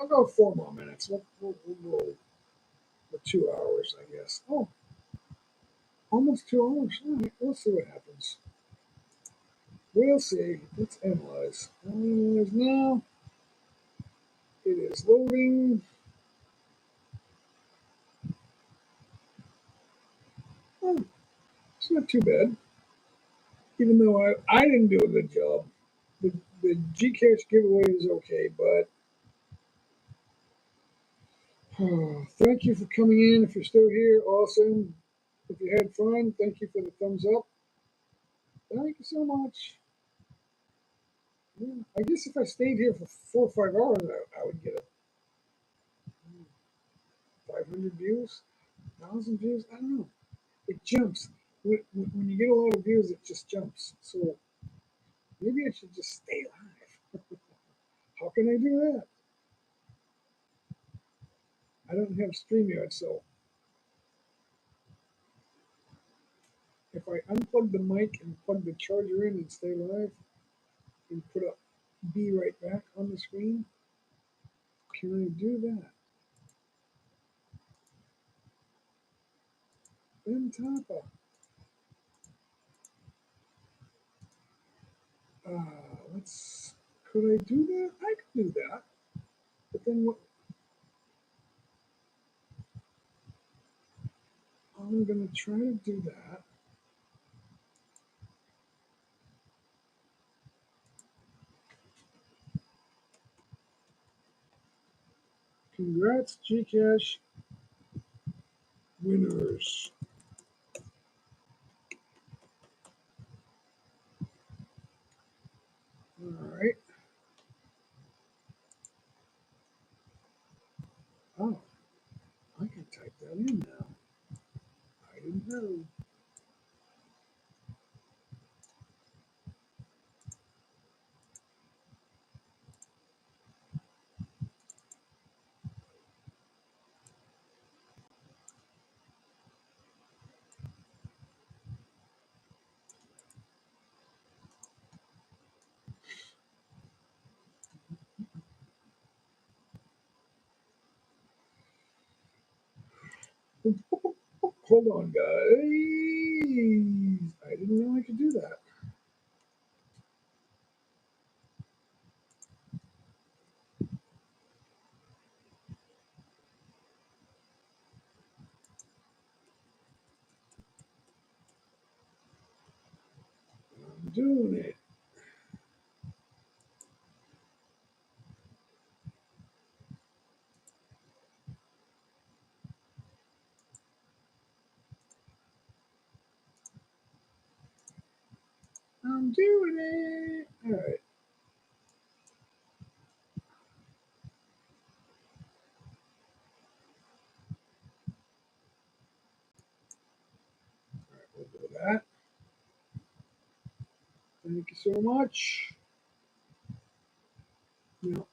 I'll go 4 more minutes. We'll go for 2 hours, I guess. Oh, almost 2 hours. All right, we'll see what happens. We'll see. Let's analyze. Analyze now. It is loading. Oh, it's not too bad. Even though I didn't do a good job. The GCash giveaway is okay, but thank you for coming in. If you're still here, awesome. If you had fun, thank you for the thumbs up. Thank you so much. Yeah, I guess if I stayed here for 4 or 5 hours, I would get a 500 views, 1,000 views. I don't know. It jumps. When you get a lot of views, it just jumps. So maybe I should just stay live. How can I do that? I don't have StreamYard, so if I unplug the mic and plug the charger in and stay live and put a be right back on the screen, can I do that? Ben Tapa. Let's. Could I do that? I could do that. But then what? I'm gonna try to do that. Congrats, GCash winners. All right. Oh, I can type that in now. I didn't know. Hold on, guys. I didn't know I could do that. I'm doing it. I'm doing it. All right. All right. We'll do that. Thank you so much. Now,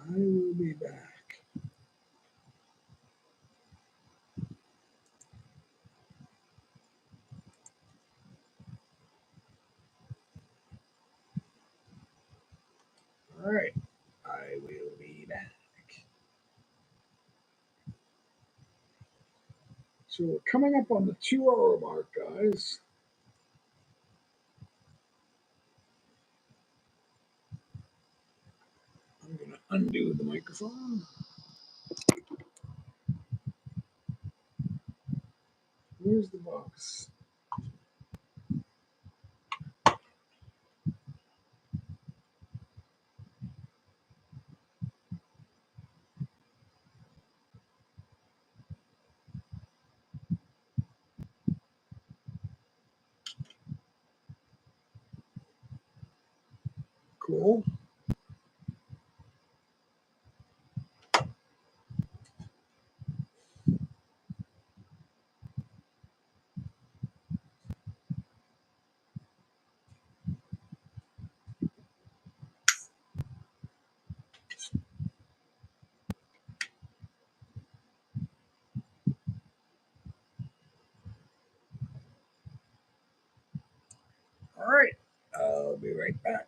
I will be back. All right. I will be back. So we're coming up on the 2 hour mark, guys. I'm going to undo the microphone. Where's the box? cool. All right, I'll be right back.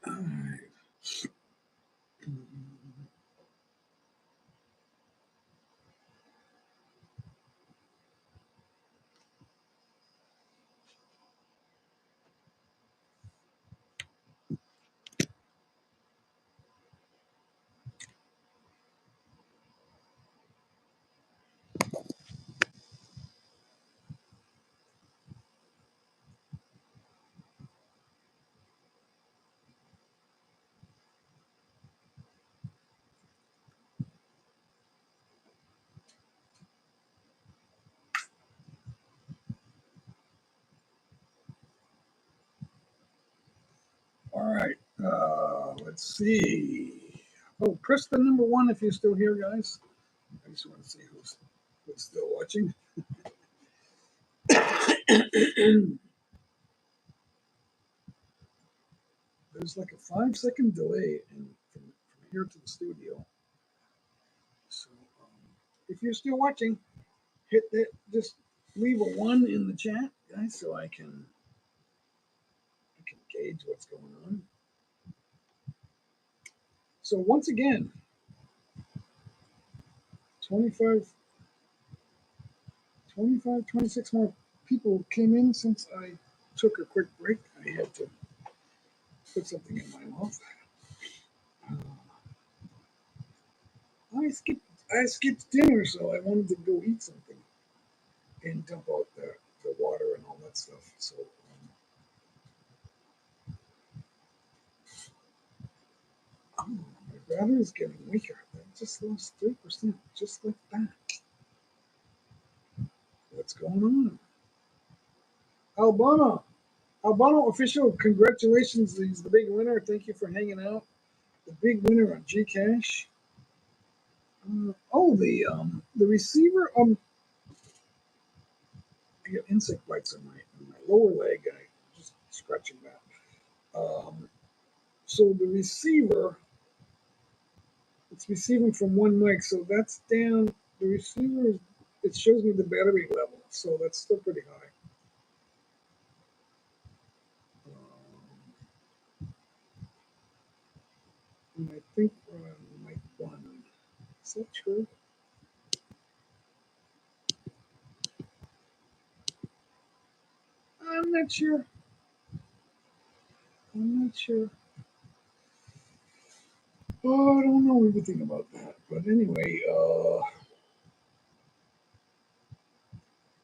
All right. All right. Let's see. Oh, press the number one if you're still here, guys. I just want to see who's still watching. There's like a 5-second delay from here to the studio. So if you're still watching, hit that. Just leave a one in the chat, guys, so I can gauge what's going on. So once again, 25, 26 more people came in since I took a quick break. I had to put something in my mouth. I skipped dinner, so I wanted to go eat something and dump out the water and all that stuff. So oh, my battery's getting weaker. I just lost 3%, just like that. What's going on? Albano official, congratulations! He's the big winner. Thank you for hanging out. The big winner on GCash. The receiver. I got insect bites on my lower leg. I just scratching that. So the receiver, it's receiving from one mic, so that's down. The receiver, it shows me the battery level, so that's still pretty high. And I think we're on mic one. Is that true? I'm not sure. I'm not sure. Oh, I don't know everything about that. But anyway,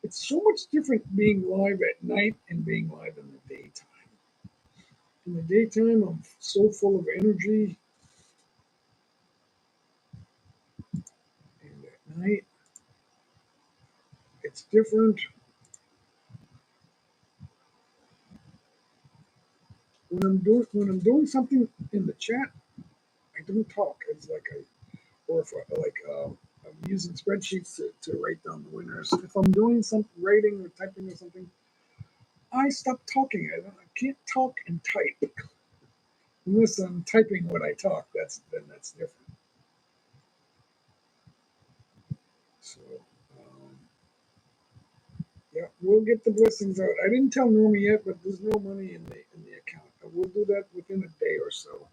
it's so much different being live at night and being live in the daytime. In the daytime, I'm so full of energy, and at night, it's different. When I'm doing something in the chat, I don't talk. It's like or if I'm using spreadsheets to write down the winners. If I'm doing some writing or typing or something, I stop talking. I can't talk and type unless I'm typing what I talk. That's different. So yeah, we'll get the blessings out. I didn't tell Norma yet, but there's no money in the account. We'll do that within a day or so.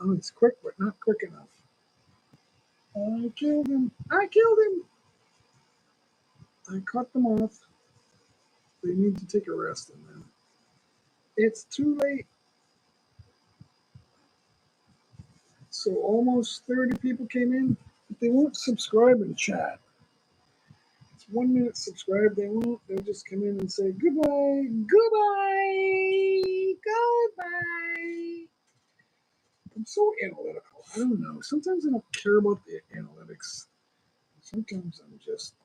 Oh, it's quick, but not quick enough. I killed him. I killed him. I cut them off. They need to take a rest, and then it's too late. So almost 30 people came in, but they won't subscribe and chat. It's 1 minute subscribe. They won't. They'll just come in and say goodbye, goodbye, goodbye. I'm so analytical. I don't know. Sometimes I don't care about the analytics. Sometimes I'm just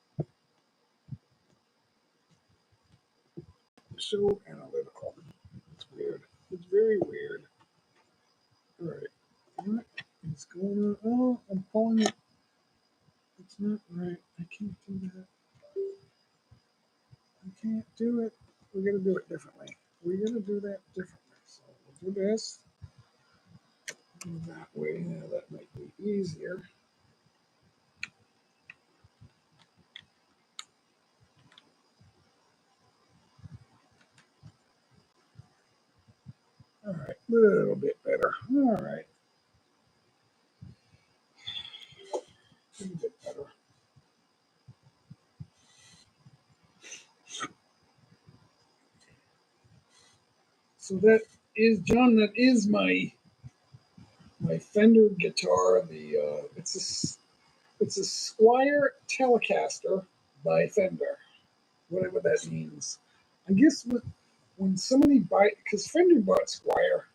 so analytical. It's weird. It's very weird. All right. What is going on? Oh, I'm pulling it. It's not right. I can't do that. I can't do it. We're going to do it differently. We're going to do that differently. So we'll do this. Do that way. Now that might be easier. A little bit better. All right. A little bit better. So that is, John, that is my Fender guitar. It's a Squire Telecaster by Fender, whatever that means. I guess when somebody buy, because Fender bought Squire,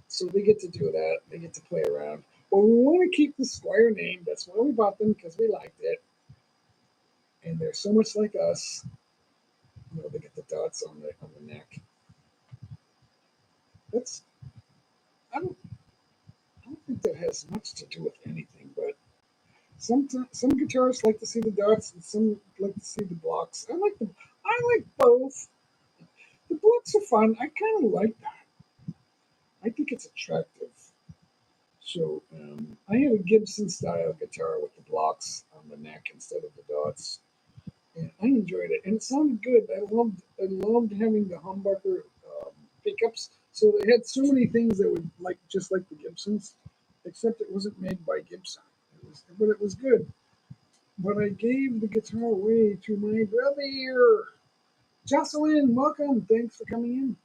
so they get to do that. They get to play around. But we want to keep the Squire name. That's why we bought them, because we liked it. And they're so much like us. You know, they get the dots on the neck. That's I don't I don't think that has much to do with anything, but some guitarists like to see the dots and some like to see the blocks. I like both. The blocks are fun. I kind of like that. I think it's attractive. So I had a Gibson style guitar with the blocks on the neck instead of the dots, and I enjoyed it. And it sounded good. I loved having the humbucker pickups. So they had so many things that would like just like the Gibsons, except it wasn't made by Gibson. But it was good. But I gave the guitar away to my brother. Jocelyn, welcome. Thanks for coming in.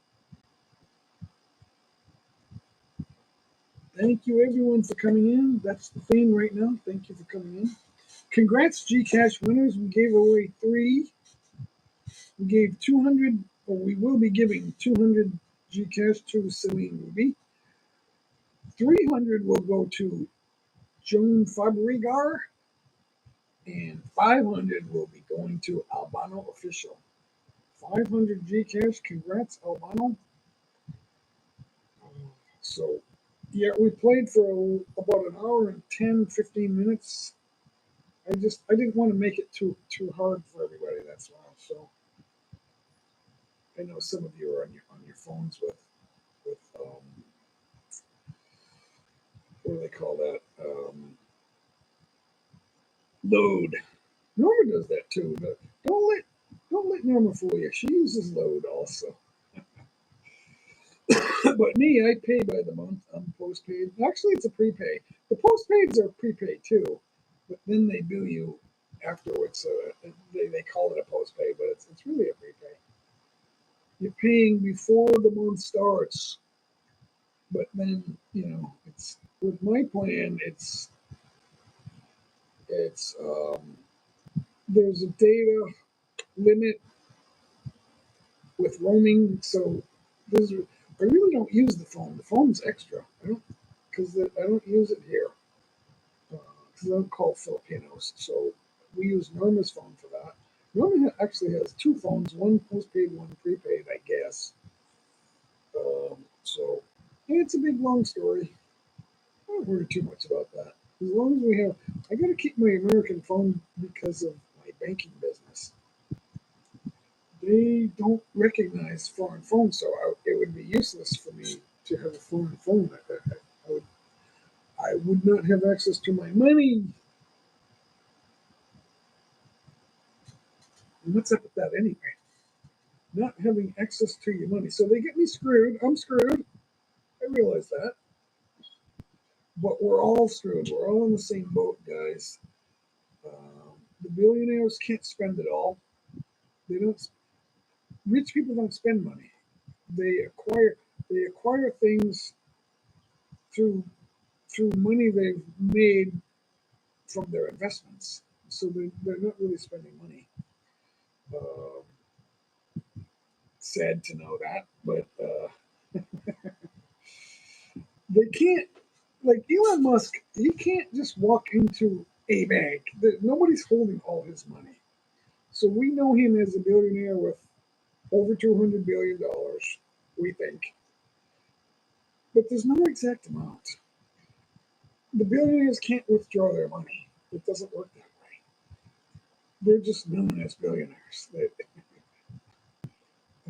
Thank you, everyone, for coming in. That's the theme right now. Thank you for coming in. Congrats, GCash winners. We gave away 3. We gave 200, or we will be giving 200 GCash to Celine Ruby. 300 will go to Joan Fabrigar, and 500 will be going to Albano Official. 500 GCash. Congrats, Albano. So, yeah, we played for about an hour and 10, 15 minutes. I didn't want to make it too hard for everybody. That's why. So I know some of you are on your phones with what do they call that? Load. Norma does that too, but don't let Norma fool you. She uses load also. But me, I pay by the month. I'm postpaid. Actually, it's a prepay. The postpaids are prepaid too, but then they bill you afterwards. So they call it a postpay, but it's really a prepay. You're paying before the month starts, but then it's with my plan. It's there's a data limit with roaming, so there's I really don't use the phone. The phone's extra. I don't use it here because I don't call Filipinos. So we use Norma's phone for that. Norma actually has 2 phones, one postpaid, one prepaid, I guess. So it's a big long story. I don't worry too much about that. As long as we have, I got to keep my American phone because of my banking business. They don't recognize foreign phones, so it would be useless for me to have a foreign phone. I would not have access to my money. And what's up with that anyway? Not having access to your money. So they get me screwed. I'm screwed. I realize that. But we're all screwed. We're all in the same boat, guys. The billionaires can't spend it all. They don't. Rich people don't spend money. They acquire things through money they've made from their investments. So they're not really spending money. Uh, Sad to know that, but they can't. Like Elon Musk, he can't just walk into a bank. Nobody's holding all his money. So we know him as a billionaire with over $200 billion, we think. But there's no exact amount. The billionaires can't withdraw their money. It doesn't work that way. They're just known as billionaires.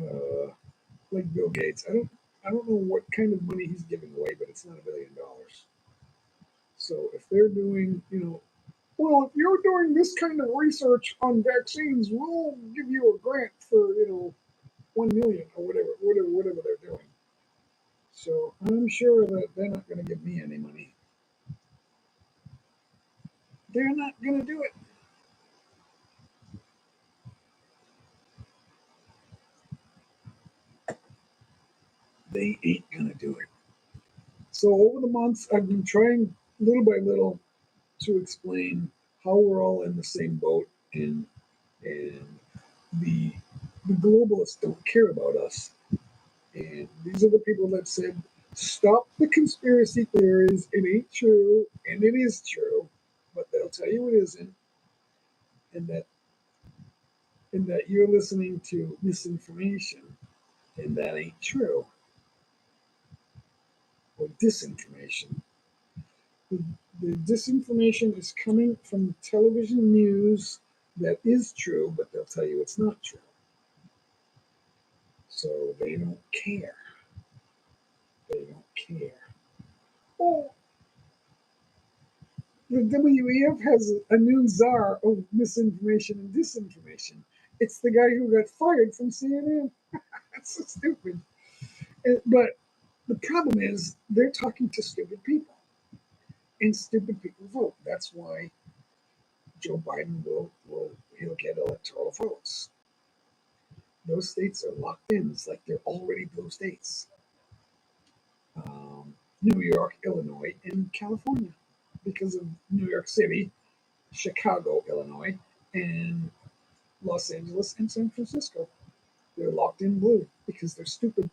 Uh, like Bill Gates. I don't know what kind of money he's giving away, but it's not $1 billion. So if they're doing, well, if you're doing this kind of research on vaccines, we'll give you a grant for, 1 million or whatever they're doing. So I'm sure that they're not going to give me any money. They're not going to do it. They ain't going to do it. So over the months, I've been trying little by little to explain how we're all in the same boat, and the the globalists don't care about us. And these are the people that said, "Stop the conspiracy theories. It ain't true, and it is true, but they'll tell you it isn't, and that you're listening to misinformation, and that ain't true, or disinformation." The, the disinformation is coming from television news that is true, but they'll tell you it's not true. So they don't care. They don't care. Well, the WEF has a new czar of misinformation and disinformation. It's the guy who got fired from CNN. That's so stupid. But the problem is they're talking to stupid people, and stupid people vote. That's why Joe Biden he'll get electoral votes. Those states are locked in. It's like they're already blue states. New York, Illinois, and California, because of New York City, Chicago, Illinois, and Los Angeles and San Francisco. They're locked in blue because they're stupid.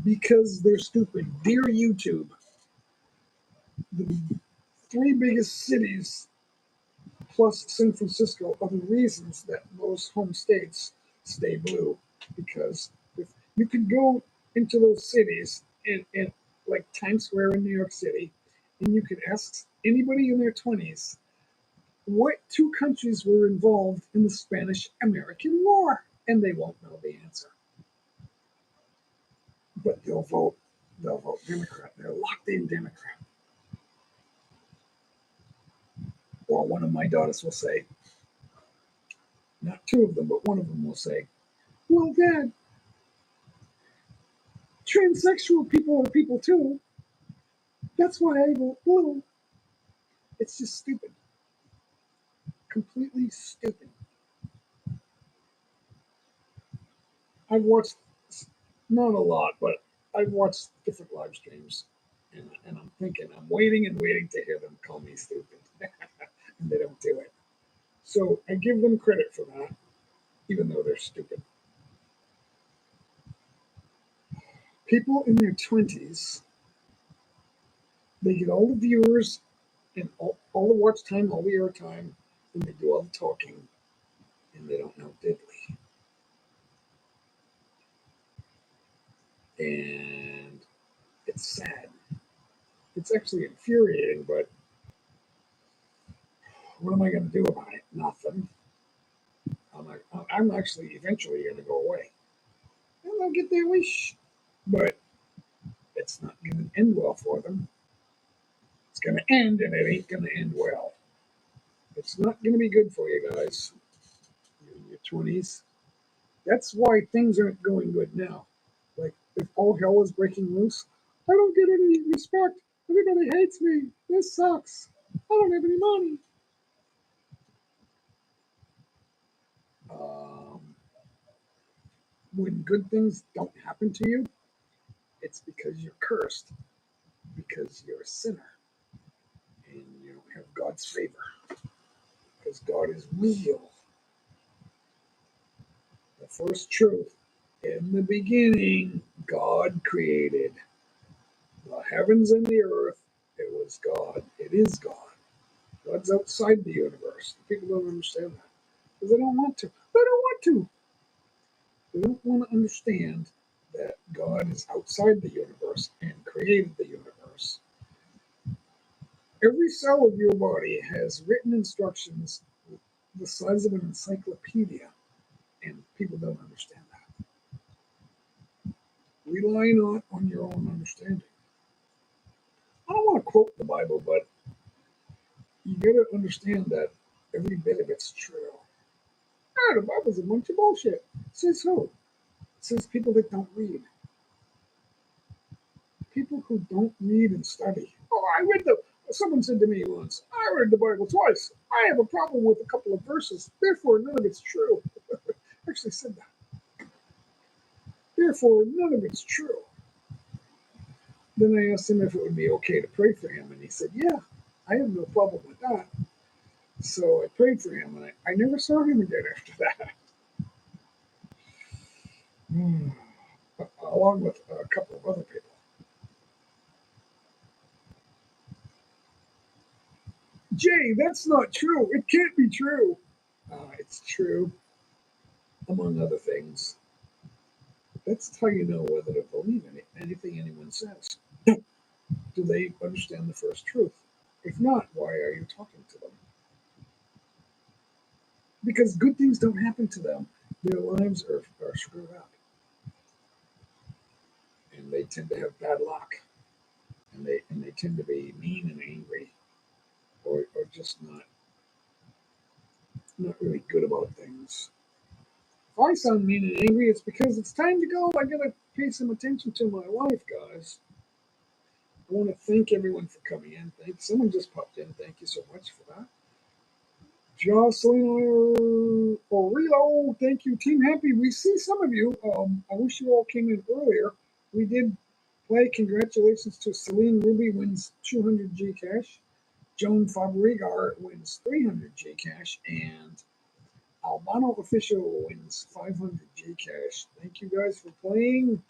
Because they're stupid. Dear YouTube, the three biggest cities plus San Francisco are the reasons that those home states stay blue. Because if you could go into those cities and like Times Square in New York City, and you could ask anybody in their 20s what two countries were involved in the Spanish American War, and they won't know the answer. But they'll vote Democrat. They're locked in Democrat. Or one of my daughters will say, not two of them, but one of them will say, "Well, Dad, transsexual people are people too. That's why I vote blue." It's just stupid. Completely stupid. I've watched, not a lot, but I've watched different live streams. And I'm thinking, I'm waiting and waiting to hear them call me stupid. And they don't do it. So I give them credit for that, even though they're stupid. People in their 20s, they get all the viewers and all the watch time, all the air time, and they do all the talking, and they don't know diddly. And it's sad. It's actually infuriating, but what am I going to do about it? Nothing. I'm actually eventually going to go away. And they'll get their wish. But it's not going to end well for them. It's going to end, and it ain't going to end well. It's not going to be good for you guys in your 20s. That's why things aren't going good now. Like, if all hell is breaking loose, I don't get any respect. Everybody hates me. This sucks. I don't have any money. Um, when good things don't happen to you, it's because you're cursed, because you're a sinner, and you don't have God's favor, because God is real. The first truth, in the beginning, God created the heavens and the earth. It was God. It is God. God's outside the universe. People don't understand that because they don't want to. They don't want to. They don't want to understand that God is outside the universe and created the universe. Every cell of your body has written instructions the size of an encyclopedia, and people don't understand that. Rely not on your own understanding. I don't want to quote the Bible, but you got to understand that every bit of it's true. Ah, the Bible's a bunch of bullshit. Says who? Says people that don't read. people who don't read and study. Oh, someone said to me once, I read the Bible twice. I have a problem with a couple of verses. Therefore, none of it's true. I actually said that. Therefore, none of it's true. Then I asked him if it would be okay to pray for him, and he said, yeah, I have no problem with that. So I prayed for him, and I never saw him again after that. Along with a couple of other people. Jay, that's not true. It can't be true. It's true, among other things. That's how you know whether to believe anything anyone says. Do they understand the first truth? If not, why are you talking to them? Because good things don't happen to them. Their lives are screwed up. And they tend to have bad luck. And they tend to be mean and angry or just not really good about things. If I sound mean and angry, it's because it's time to go. I gotta pay some attention to my life, guys. I want to thank everyone for coming in. Someone just popped in. Thank you so much for that. Jocelyn Orilo, thank you. Team Happy, we see some of you. I wish you all came in earlier. We did play. Congratulations to Celine Ruby wins 200 GCash. Joan Fabrigar wins 300 GCash. And Albano Official wins 500 GCash. Thank you guys for playing.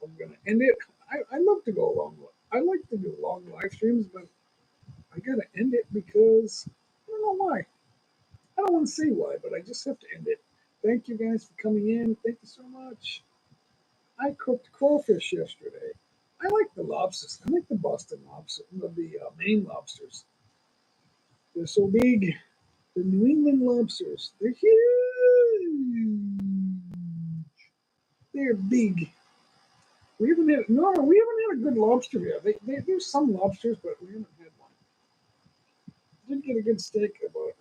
I'm going to end it. I love to go long. I like to do long live streams, but I got to end it because I don't know why. I don't want to say why, but I just have to end it. Thank you guys for coming in. Thank you so much. I cooked crawfish yesterday. I like the lobsters. I like the Boston lobster, the Maine lobsters. They're so big. The New England lobsters. They're huge. They're big. We haven't had a good lobster yet. There's some lobsters, but we haven't had one. Did get a good steak about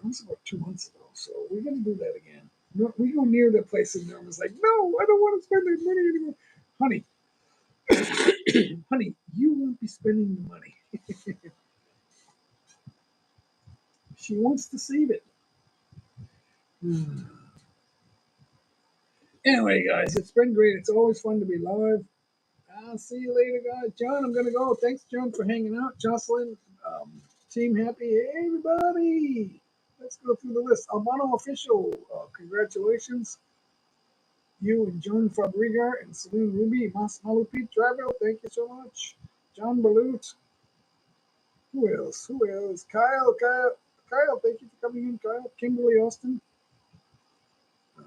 2 months ago, so we're gonna do that again. No, we go near the place and Norma's like, no, I don't want to spend the money anymore. Honey, honey, you won't be spending the money. She wants to save it. Anyway, guys, it's been great. It's always fun to be live. I'll see you later, guys. John, I'm gonna go. Thanks, John, for hanging out. Jocelyn, Team Happy, hey, everybody. Let's go through the list. Albano Official, congratulations. You and John Fabrigar and Celine Ruby, Mas Malupit Travel, thank you so much. John Balut. Who else? Kyle, thank you for coming in, Kyle. Kimberly Austin. Uh,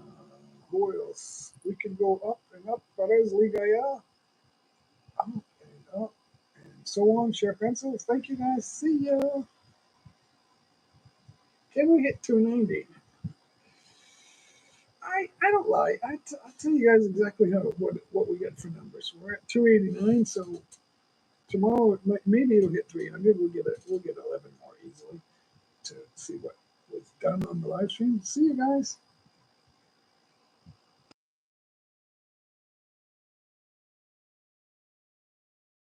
who else? We can go up and up. Perez Ligaya. Up and up. And so on. Share pencils. Thank you, guys. See ya. Can we hit 290? I don't lie. I'll tell you guys exactly what we get for numbers. We're at 289, so tomorrow maybe it'll hit 300. We'll get 11 more easily to see what was done on the live stream. See you guys.